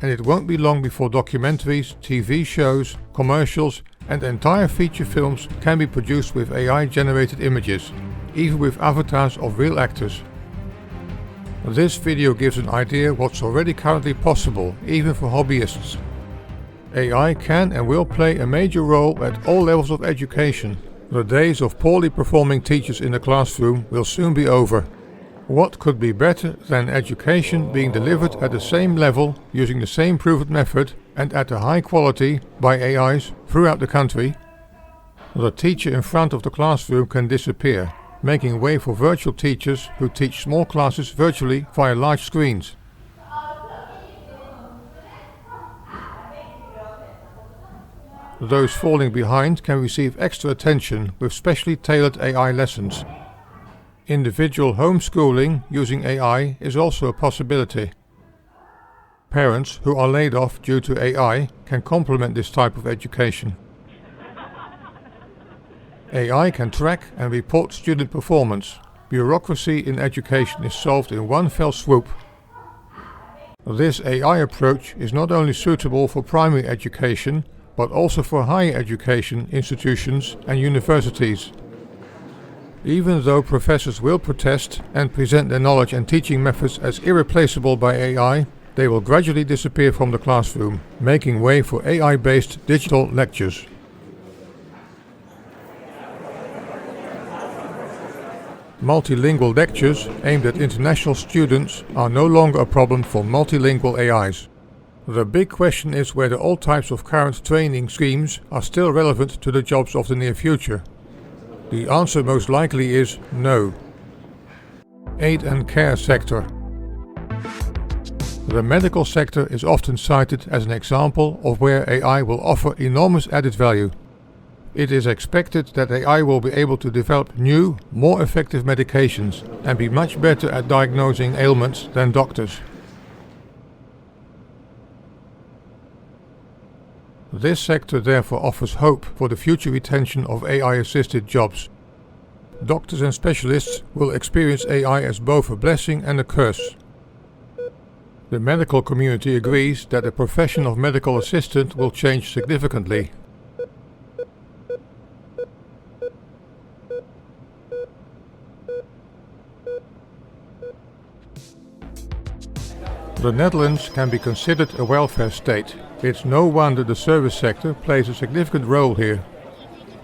and it won't be long before documentaries, TV shows, commercials and entire feature films can be produced with AI-generated images, even with avatars of real actors. This video gives an idea what's already currently possible, even for hobbyists. AI can and will play a major role at all levels of education. The days of poorly performing teachers in the classroom will soon be over. What could be better than education being delivered at the same level, using the same proven method and at a high quality by AIs throughout the country? The teacher in front of the classroom can disappear, making way for virtual teachers who teach small classes virtually via large screens. Those falling behind can receive extra attention with specially tailored AI lessons. Individual homeschooling using AI is also a possibility. Parents who are laid off due to AI can complement this type of education. AI can track and report student performance. Bureaucracy in education is solved in one fell swoop. This AI approach is not only suitable for primary education, but also for higher education institutions and universities. Even though professors will protest and present their knowledge and teaching methods as irreplaceable by AI, they will gradually disappear from the classroom, making way for AI-based digital lectures. Multilingual lectures aimed at international students are no longer a problem for multilingual AIs. The big question is whether all types of current training schemes are still relevant to the jobs of the near future. The answer most likely is no. Aid and care sector. The medical sector is often cited as an example of where AI will offer enormous added value. It is expected that AI will be able to develop new, more effective medications and be much better at diagnosing ailments than doctors. This sector therefore offers hope for the future retention of AI-assisted jobs. Doctors and specialists will experience AI as both a blessing and a curse. The medical community agrees that the profession of medical assistant will change significantly. The Netherlands can be considered a welfare state. It's no wonder the service sector plays a significant role here.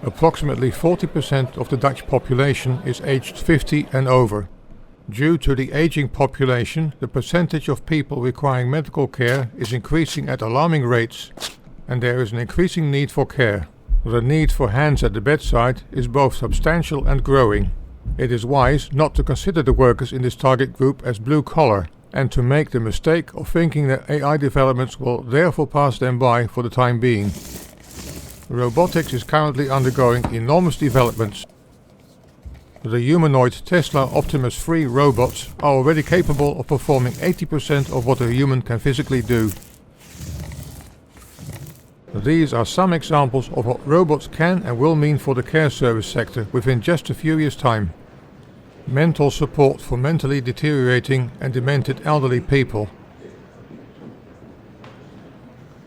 Approximately 40% of the Dutch population is aged 50 and over. Due to the aging population, the percentage of people requiring medical care is increasing at alarming rates, and there is an increasing need for care. The need for hands at the bedside is both substantial and growing. It is wise not to consider the workers in this target group as blue-collar, and to make the mistake of thinking that AI developments will therefore pass them by for the time being. Robotics is currently undergoing enormous developments. The humanoid Tesla Optimus 3 robots are already capable of performing 80% of what a human can physically do. These are some examples of what robots can and will mean for the care service sector within just a few years' time. Mental support for mentally deteriorating and demented elderly people.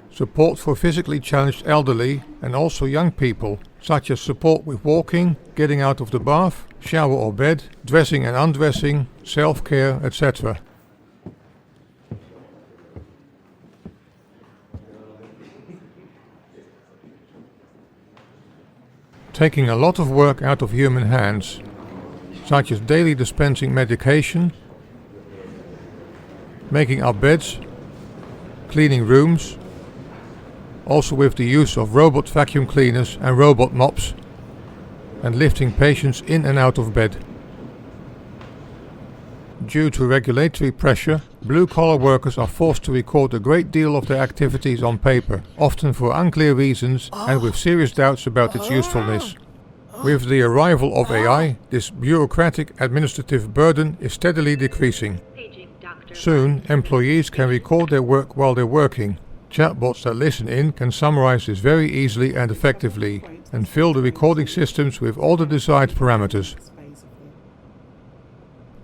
Support for physically challenged elderly and also young people, such as support with walking, getting out of the bath, shower or bed, dressing and undressing, self-care, etc. Taking a lot of work out of human hands, such as daily dispensing medication, making up beds, cleaning rooms, also with the use of robot vacuum cleaners and robot mops, and lifting patients in and out of bed. Due to regulatory pressure, blue-collar workers are forced to record a great deal of their activities on paper, often for unclear reasons and with serious doubts about its usefulness. With the arrival of AI, this bureaucratic administrative burden is steadily decreasing. Soon, employees can record their work while they're working. Chatbots that listen in can summarize this very easily and effectively, and fill the recording systems with all the desired parameters.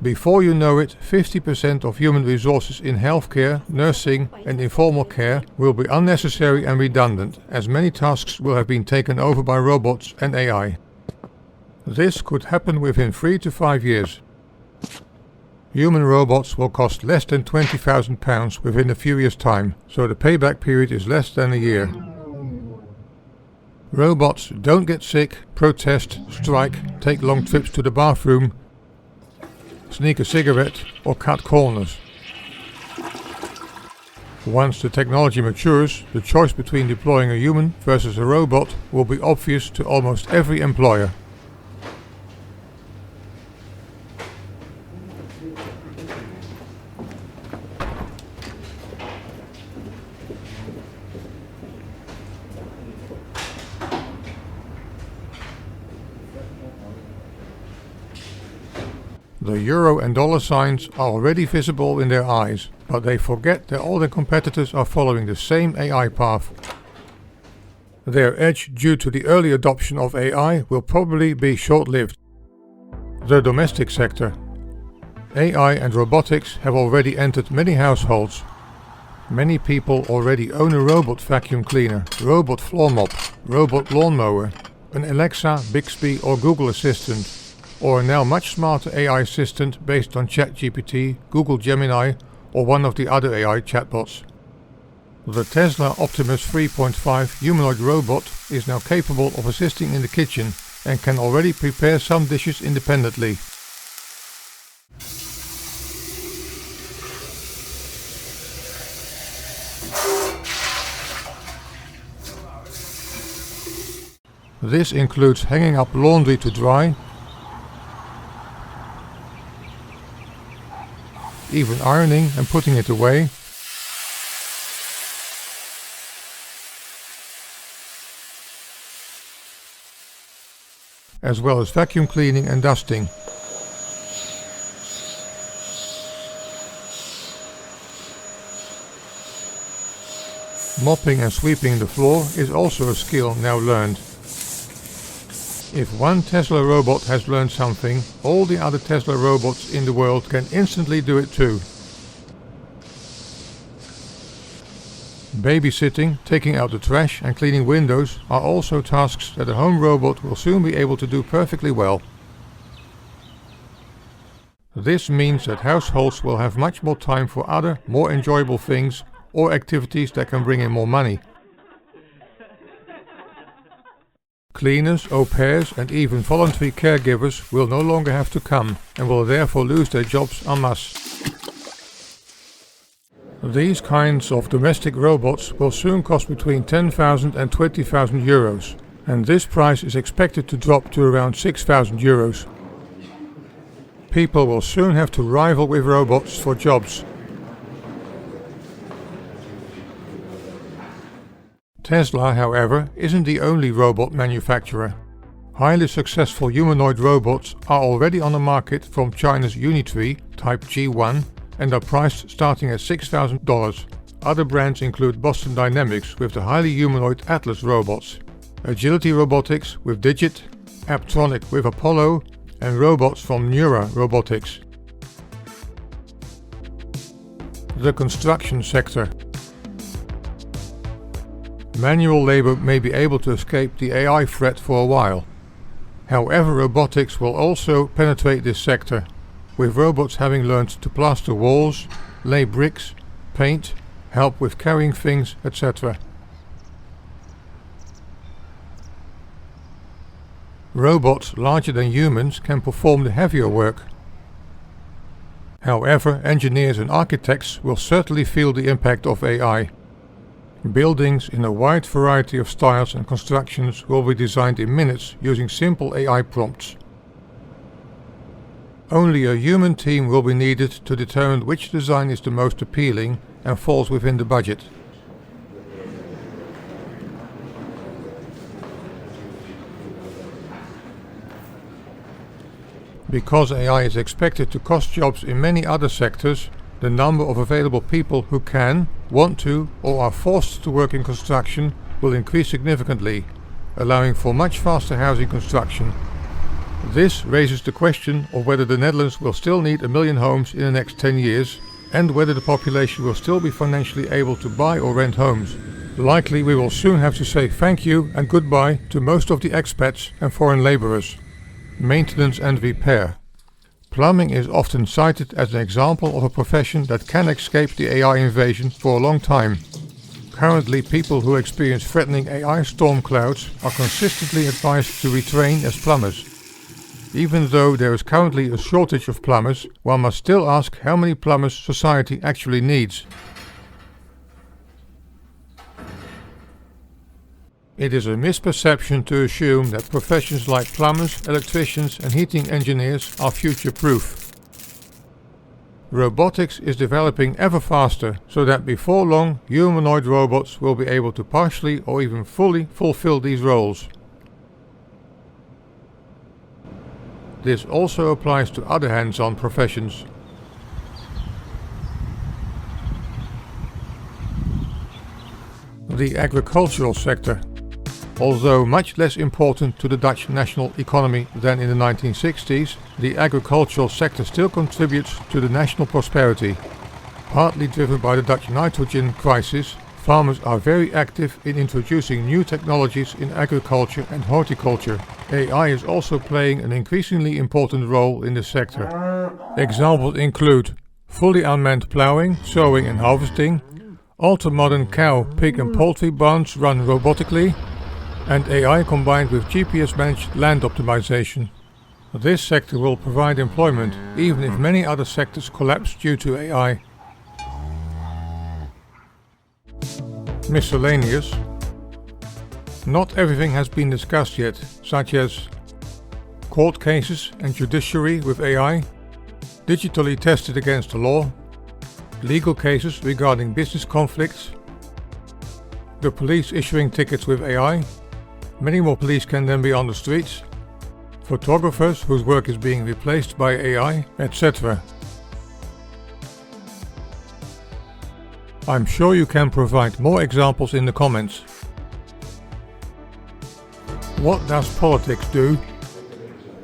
Before you know it, 50% of human resources in healthcare, nursing and informal care will be unnecessary and redundant, as many tasks will have been taken over by robots and AI. This could happen within 3 to 5 years. Human robots will cost less than £20,000 within a few years' time, so the payback period is less than a year. Robots don't get sick, protest, strike, take long trips to the bathroom, sneak a cigarette or cut corners. Once the technology matures, the choice between deploying a human versus a robot will be obvious to almost every employer. The euro and dollar signs are already visible in their eyes, but they forget that all their competitors are following the same AI path. Their edge due to the early adoption of AI will probably be short-lived. The domestic sector. AI and robotics have already entered many households. Many people already own a robot vacuum cleaner, robot floor mop, robot lawnmower, an Alexa, Bixby or Google Assistant, or a now much smarter AI assistant based on ChatGPT, Google Gemini or one of the other AI chatbots. The Tesla Optimus 3.5 humanoid robot is now capable of assisting in the kitchen and can already prepare some dishes independently. This includes hanging up laundry to dry, even ironing and putting it away, as well as vacuum cleaning and dusting. Mopping and sweeping the floor is also a skill now learned. If one Tesla robot has learned something, all the other Tesla robots in the world can instantly do it too. Babysitting, taking out the trash and cleaning windows are also tasks that a home robot will soon be able to do perfectly well. This means that households will have much more time for other, more enjoyable things or activities that can bring in more money. Cleaners, au pairs and even voluntary caregivers will no longer have to come and will therefore lose their jobs en masse. These kinds of domestic robots will soon cost between 10,000 and 20,000 euros, and this price is expected to drop to around 6,000 euros. People will soon have to rival with robots for jobs. Tesla, however, isn't the only robot manufacturer. Highly successful humanoid robots are already on the market from China's Unitree Type G1 and are priced starting at $6,000. Other brands include Boston Dynamics with the highly humanoid Atlas robots, Agility Robotics with Digit, Apptronic with Apollo, and robots from Neura Robotics. The construction sector. Manual labor may be able to escape the AI threat for a while. However, robotics will also penetrate this sector, with robots having learned to plaster walls, lay bricks, paint, help with carrying things, etc. Robots larger than humans can perform the heavier work. However, engineers and architects will certainly feel the impact of AI. Buildings in a wide variety of styles and constructions will be designed in minutes using simple AI prompts. Only a human team will be needed to determine which design is the most appealing and falls within the budget. Because AI is expected to cost jobs in many other sectors, the number of available people who can, want to, or are forced to work in construction will increase significantly, allowing for much faster housing construction. This raises the question of whether the Netherlands will still need 1 million homes in the next 10 years, and whether the population will still be financially able to buy or rent homes. Likely we will soon have to say thank you and goodbye to most of the expats and foreign labourers. Maintenance and repair. Plumbing is often cited as an example of a profession that can escape the AI invasion for a long time. Currently, people who experience threatening AI storm clouds are consistently advised to retrain as plumbers. Even though there is currently a shortage of plumbers, one must still ask how many plumbers society actually needs. It is a misperception to assume that professions like plumbers, electricians and heating engineers are future-proof. Robotics is developing ever faster, so that before long humanoid robots will be able to partially or even fully fulfill these roles. This also applies to other hands-on professions. The agricultural sector. Although much less important to the Dutch national economy than in the 1960s, the agricultural sector still contributes to the national prosperity. Partly driven by the Dutch nitrogen crisis, farmers are very active in introducing new technologies in agriculture and horticulture. AI is also playing an increasingly important role in the sector. Examples include fully unmanned ploughing, sowing and harvesting, ultra-modern cow, pig and poultry barns run robotically, and AI combined with GPS-managed land optimization. This sector will provide employment, even if many other sectors collapse due to AI. Miscellaneous. Not everything has been discussed yet, such as court cases and judiciary with AI, digitally tested against the law, legal cases regarding business conflicts, the police issuing tickets with AI, many more police can then be on the streets, photographers whose work is being replaced by AI, etc. I'm sure you can provide more examples in the comments. What does politics do?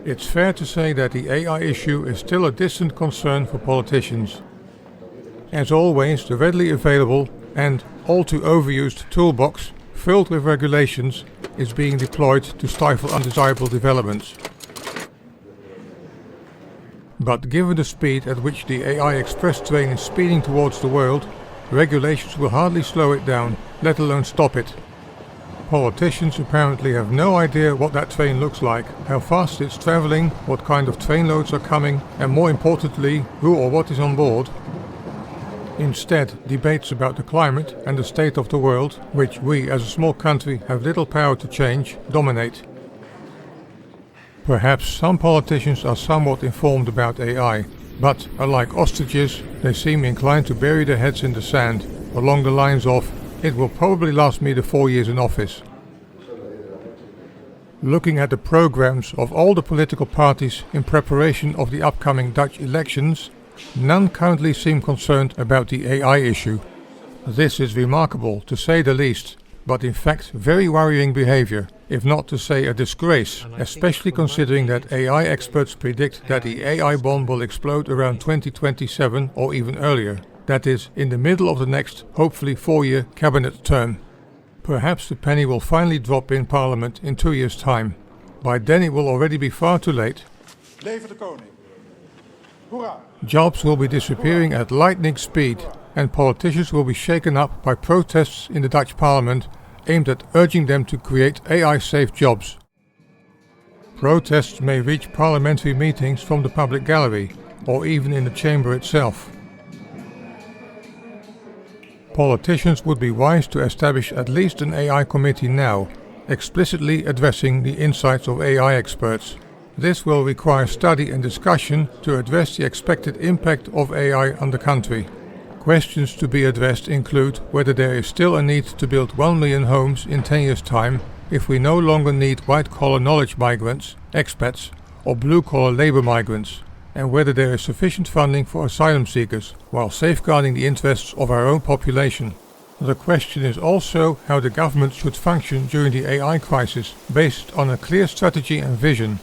It's fair to say that the AI issue is still a distant concern for politicians. As always, the readily available and all too overused toolbox, filled with regulations, is being deployed to stifle undesirable developments. But given the speed at which the AI express train is speeding towards the world, regulations will hardly slow it down, let alone stop it. Politicians apparently have no idea what that train looks like, how fast it's travelling, what kind of train loads are coming, and more importantly, who or what is on board. Instead, debates about the climate and the state of the world, which we as a small country have little power to change, dominate. Perhaps some politicians are somewhat informed about AI, but unlike ostriches, they seem inclined to bury their heads in the sand, along the lines of, "It will probably last me the 4 years in office." Looking at the programs of all the political parties in preparation of the upcoming Dutch elections, none currently seem concerned about the AI issue. This is remarkable, to say the least, but in fact very worrying behavior, if not to say a disgrace, especially considering that AI experts predict that the AI bomb will explode around 2027 or even earlier. That is, in the middle of the next, hopefully 4-year cabinet term. Perhaps the penny will finally drop in Parliament in 2 years' time. By then it will already be far too late. Leven de koning. Hoera! Jobs will be disappearing at lightning speed, and politicians will be shaken up by protests in the Dutch Parliament aimed at urging them to create AI-safe jobs. Protests may reach parliamentary meetings from the public gallery, or even in the chamber itself. Politicians would be wise to establish at least an AI committee now, explicitly addressing the insights of AI experts. This will require study and discussion to address the expected impact of AI on the country. Questions to be addressed include whether there is still a need to build 1 million homes in 10 years' time if we no longer need white-collar knowledge migrants, expats, or blue-collar labour migrants, and whether there is sufficient funding for asylum seekers while safeguarding the interests of our own population. The question is also how the government should function during the AI crisis based on a clear strategy and vision.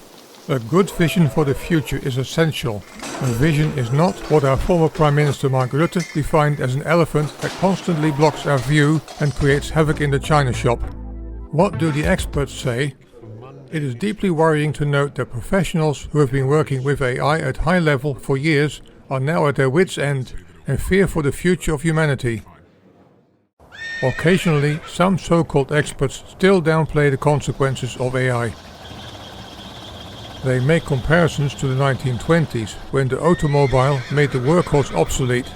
A good vision for the future is essential. A vision is not what our former Prime Minister Mark Rutte defined as an elephant that constantly blocks our view and creates havoc in the china shop. What do the experts say? It is deeply worrying to note that professionals who have been working with AI at high level for years are now at their wits' end and fear for the future of humanity. Occasionally, some so-called experts still downplay the consequences of AI. They make comparisons to the 1920s, when the automobile made the workhorse obsolete.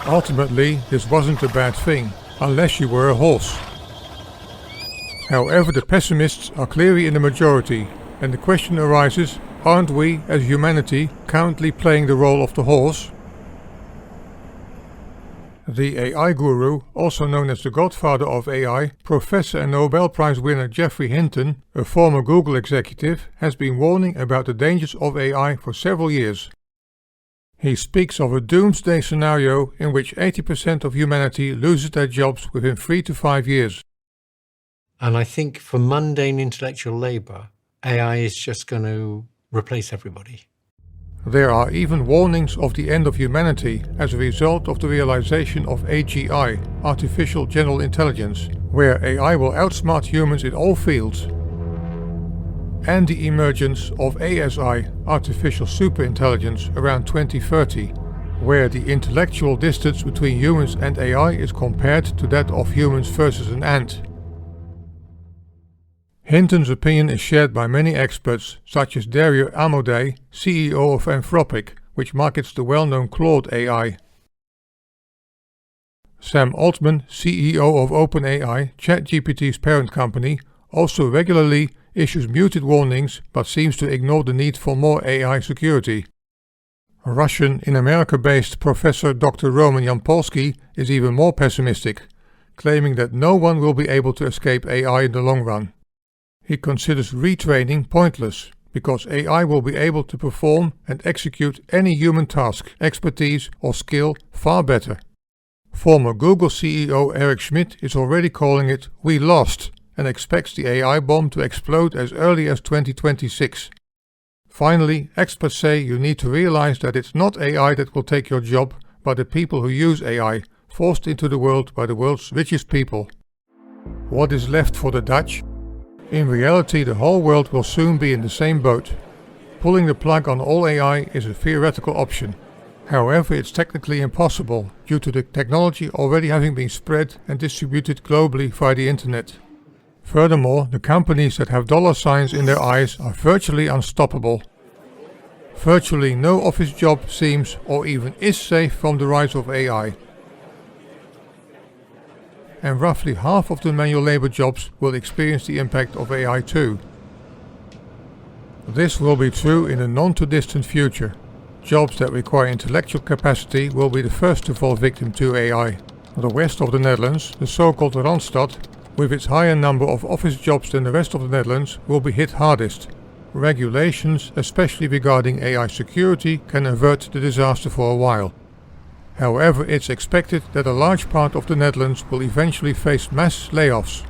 Ultimately, this wasn't a bad thing, unless you were a horse. However, the pessimists are clearly in the majority, and the question arises, aren't we, as humanity, currently playing the role of the horse? The AI guru, also known as the godfather of AI, Professor and Nobel Prize winner Geoffrey Hinton, a former Google executive, has been warning about the dangers of AI for several years. He speaks of a doomsday scenario in which 80% of humanity loses their jobs within 3 to 5 years. And I think for mundane intellectual labour, AI is just going to replace everybody. There are even warnings of the end of humanity as a result of the realization of AGI, artificial general intelligence, where AI will outsmart humans in all fields. And the emergence of ASI, artificial superintelligence, around 2030, where the intellectual distance between humans and AI is compared to that of humans versus an ant. Hinton's opinion is shared by many experts, such as Dario Amodei, CEO of Anthropic, which markets the well-known Claude AI. Sam Altman, CEO of OpenAI, ChatGPT's parent company, also regularly issues muted warnings but seems to ignore the need for more AI security. Russian in America-based Professor Dr. Roman Yampolsky is even more pessimistic, claiming that no one will be able to escape AI in the long run. He considers retraining pointless, because AI will be able to perform and execute any human task, expertise or skill far better. Former Google CEO Eric Schmidt is already calling it "we lost" and expects the AI bomb to explode as early as 2026. Finally, experts say you need to realize that it's not AI that will take your job, but the people who use AI, forced into the world by the world's richest people. What is left for the Dutch? In reality, the whole world will soon be in the same boat. Pulling the plug on all AI is a theoretical option. However, it's technically impossible due to the technology already having been spread and distributed globally via the internet. Furthermore, the companies that have dollar signs in their eyes are virtually unstoppable. Virtually no office job seems or even is safe from the rise of AI. And roughly half of the manual labor jobs will experience the impact of AI too. This will be true in the non-too-distant future. Jobs that require intellectual capacity will be the first to fall victim to AI. The west of the Netherlands, the so-called Randstad, with its higher number of office jobs than the rest of the Netherlands, will be hit hardest. Regulations, especially regarding AI security, can avert the disaster for a while. However, it's expected that a large part of the Netherlands will eventually face mass layoffs.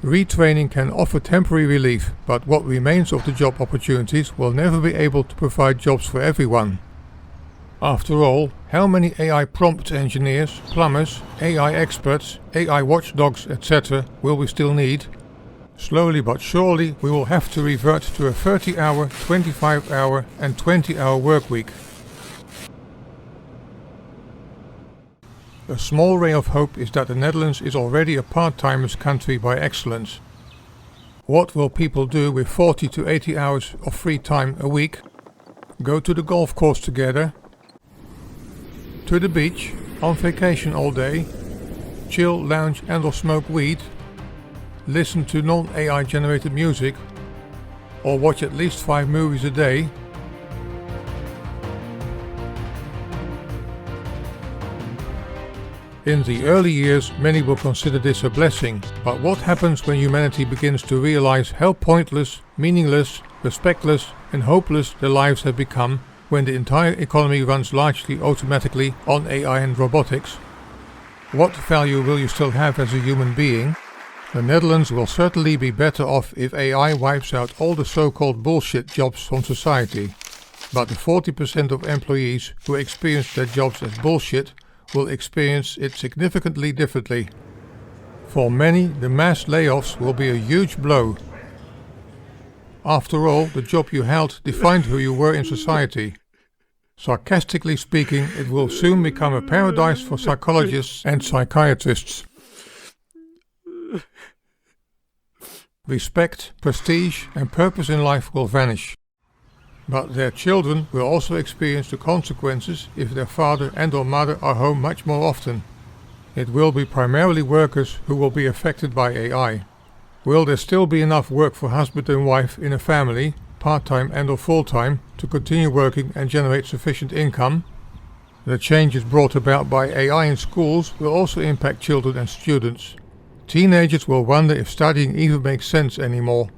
Retraining can offer temporary relief, but what remains of the job opportunities will never be able to provide jobs for everyone. After all, how many AI prompt engineers, plumbers, AI experts, AI watchdogs, etc. will we still need? Slowly but surely we will have to revert to a 30-hour, 25-hour and 20-hour work week. A small ray of hope is that the Netherlands is already a part-timers country by excellence. What will people do with 40 to 80 hours of free time a week? Go to the golf course together? To the beach, on vacation all day, chill, lounge and or smoke weed, listen to non-AI generated music, or watch at least 5 movies a day? In the early years, many will consider this a blessing, but what happens when humanity begins to realize how pointless, meaningless, respectless and hopeless their lives have become when the entire economy runs largely automatically on AI and robotics? What value will you still have as a human being? The Netherlands will certainly be better off if AI wipes out all the so-called bullshit jobs from society. But the 40% of employees who experience their jobs as bullshit will experience it significantly differently. For many, the mass layoffs will be a huge blow. After all, the job you held defined who you were in society. Sarcastically speaking, it will soon become a paradise for psychologists and psychiatrists. Respect, prestige and purpose in life will vanish. But their children will also experience the consequences if their father and or mother are home much more often. It will be primarily workers who will be affected by AI. Will there still be enough work for husband and wife in a family, part-time and or full-time, to continue working and generate sufficient income? The changes brought about by AI in schools will also impact children and students. Teenagers will wonder if studying even makes sense anymore.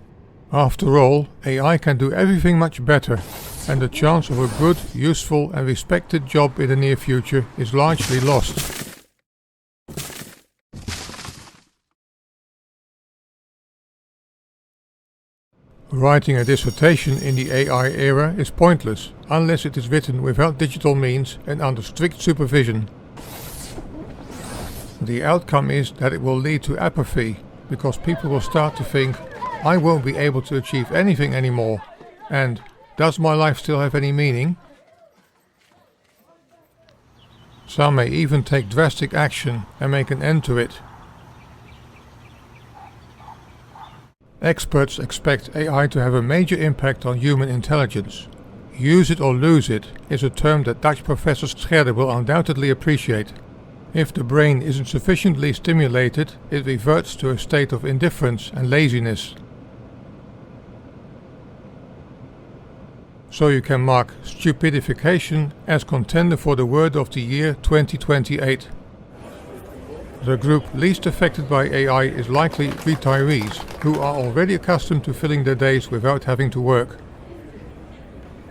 After all, AI can do everything much better, and the chance of a good, useful and respected job in the near future is largely lost. Writing a dissertation in the AI era is pointless, unless it is written without digital means and under strict supervision. The outcome is that it will lead to apathy, because people will start to think, I won't be able to achieve anything anymore, and does my life still have any meaning? Some may even take drastic action and make an end to it. Experts expect AI to have a major impact on human intelligence. Use it or lose it is a term that Dutch Professor Scherder will undoubtedly appreciate. If the brain isn't sufficiently stimulated, it reverts to a state of indifference and laziness. So you can mark stupidification as contender for the word of the year 2028. The group least affected by AI is likely retirees, who are already accustomed to filling their days without having to work.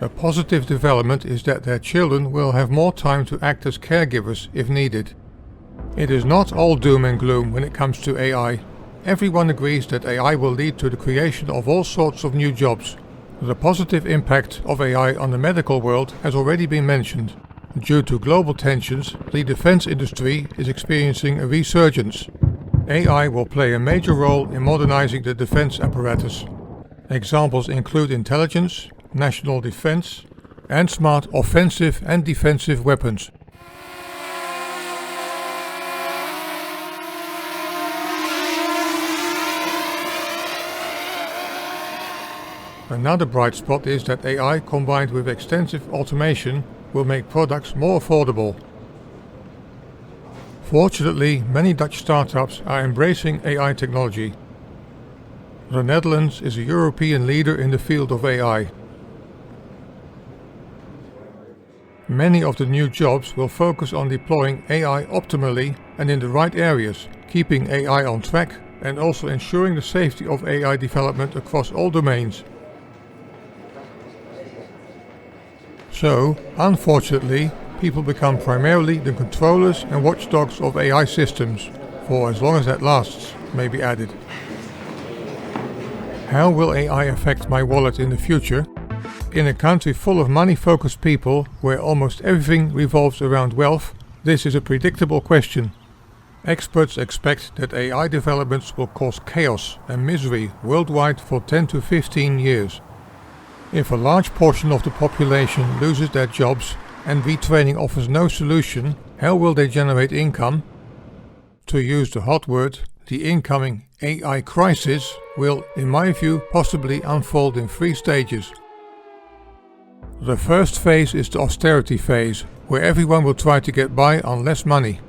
A positive development is that their children will have more time to act as caregivers if needed. It is not all doom and gloom when it comes to AI. Everyone agrees that AI will lead to the creation of all sorts of new jobs. The positive impact of AI on the medical world has already been mentioned. Due to global tensions, the defense industry is experiencing a resurgence. AI will play a major role in modernizing the defense apparatus. Examples include intelligence, national defense, and smart offensive and defensive weapons. Another bright spot is that AI combined with extensive automation will make products more affordable. Fortunately, many Dutch startups are embracing AI technology. The Netherlands is a European leader in the field of AI. Many of the new jobs will focus on deploying AI optimally and in the right areas, keeping AI on track and also ensuring the safety of AI development across all domains. So, unfortunately, people become primarily the controllers and watchdogs of AI systems, for as long as that lasts, may be added. How will AI affect my wallet in the future? In a country full of money-focused people, where almost everything revolves around wealth, this is a predictable question. Experts expect that AI developments will cause chaos and misery worldwide for 10 to 15 years. If a large portion of the population loses their jobs and retraining offers no solution, how will they generate income? To use the hot word, the incoming AI crisis will, in my view, possibly unfold in 3 stages. The first phase is the austerity phase, where everyone will try to get by on less money.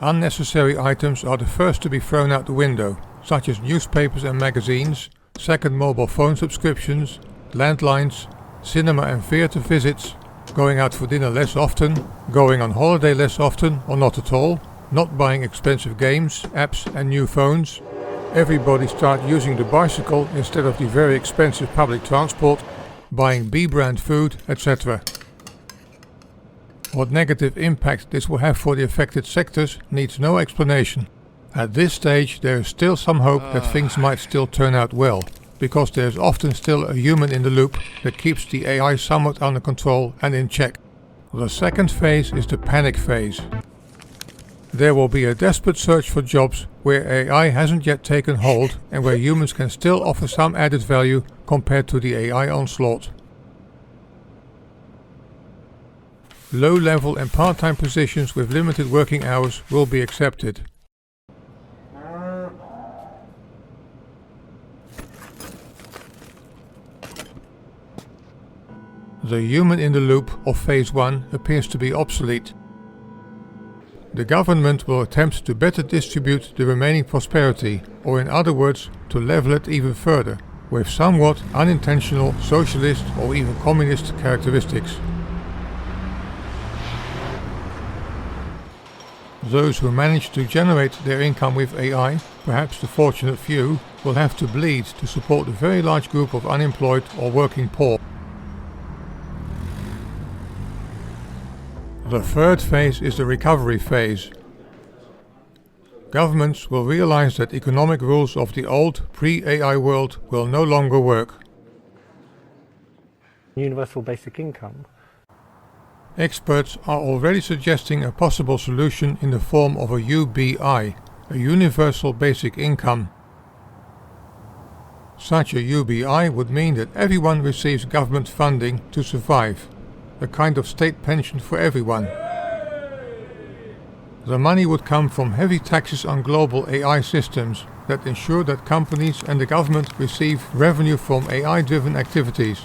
Unnecessary items are the first to be thrown out the window, such as newspapers and magazines, second mobile phone subscriptions, landlines, cinema and theatre visits, going out for dinner less often, going on holiday less often or not at all, not buying expensive games, apps and new phones. Everybody start using the bicycle instead of the very expensive public transport, buying B-brand food, etc. What negative impact this will have for the affected sectors needs no explanation. At this stage there is still some hope that things might still turn out well, because there is often still a human in the loop that keeps the AI somewhat under control and in check. The second phase is the panic phase. There will be a desperate search for jobs where AI hasn't yet taken hold and where humans can still offer some added value compared to the AI onslaught. Low-level and part-time positions with limited working hours will be accepted. The human in the loop of phase 1 appears to be obsolete. The government will attempt to better distribute the remaining prosperity, or in other words, to level it even further, with somewhat unintentional socialist or even communist characteristics. Those who manage to generate their income with AI, perhaps the fortunate few, will have to bleed to support the very large group of unemployed or working poor. The third phase is the recovery phase. Governments will realize that economic rules of the old pre-AI world will no longer work. Universal basic income. Experts are already suggesting a possible solution in the form of a UBI, a universal basic income. Such a UBI would mean that everyone receives government funding to survive, a kind of state pension for everyone. The money would come from heavy taxes on global AI systems that ensure that companies and the government receive revenue from AI-driven activities.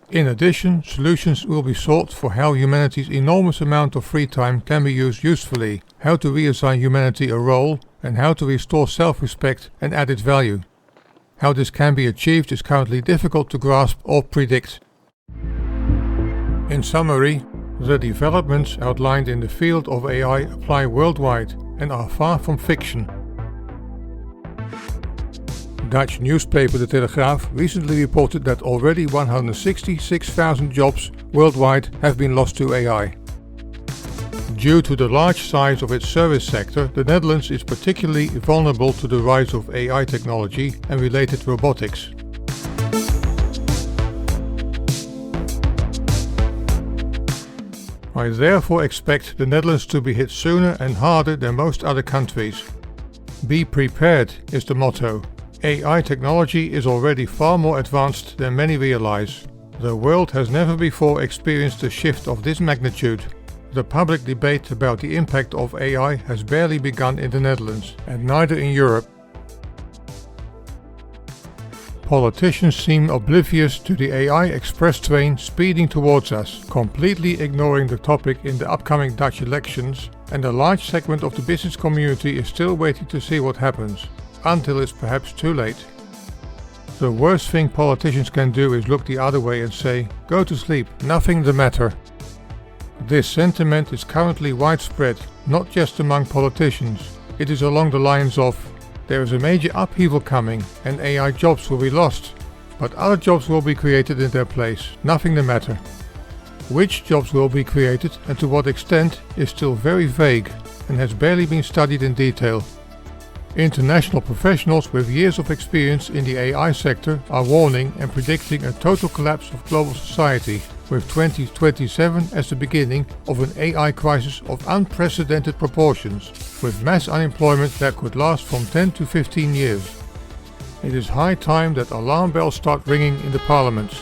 In addition, solutions will be sought for how humanity's enormous amount of free time can be used usefully, how to reassign humanity a role, and how to restore self-respect and added value. How this can be achieved is currently difficult to grasp or predict. In summary, the developments outlined in the field of AI apply worldwide and are far from fiction. Dutch newspaper De Telegraaf recently reported that already 166,000 jobs worldwide have been lost to AI. Due to the large size of its service sector, the Netherlands is particularly vulnerable to the rise of AI technology and related robotics. I therefore expect the Netherlands to be hit sooner and harder than most other countries. Be prepared is the motto. AI technology is already far more advanced than many realize. The world has never before experienced a shift of this magnitude. The public debate about the impact of AI has barely begun in the Netherlands, and neither in Europe. Politicians seem oblivious to the AI express train speeding towards us, completely ignoring the topic in the upcoming Dutch elections, and a large segment of the business community is still waiting to see what happens, until it's perhaps too late. The worst thing politicians can do is look the other way and say, "Go to sleep, nothing the matter." This sentiment is currently widespread, not just among politicians. It is along the lines of, there is a major upheaval coming and AI jobs will be lost, but other jobs will be created in their place, nothing the matter. Which jobs will be created and to what extent is still very vague and has barely been studied in detail. International professionals with years of experience in the AI sector are warning and predicting a total collapse of global society, with 2027 as the beginning of an AI crisis of unprecedented proportions, with mass unemployment that could last from 10 to 15 years. It is high time that alarm bells start ringing in the parliaments.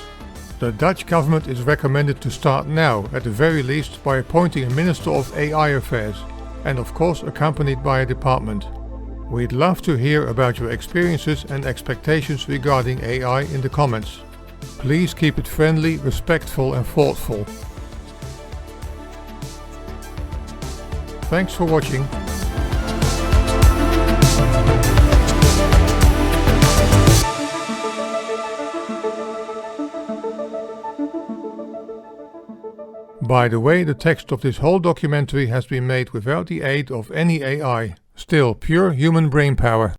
The Dutch government is recommended to start now, at the very least, by appointing a Minister of AI Affairs, and of course accompanied by a department. We'd love to hear about your experiences and expectations regarding AI in the comments. Please keep it friendly, respectful and thoughtful. Thanks for watching. By the way, the text of this whole documentary has been made without the aid of any AI. Still pure human brain power.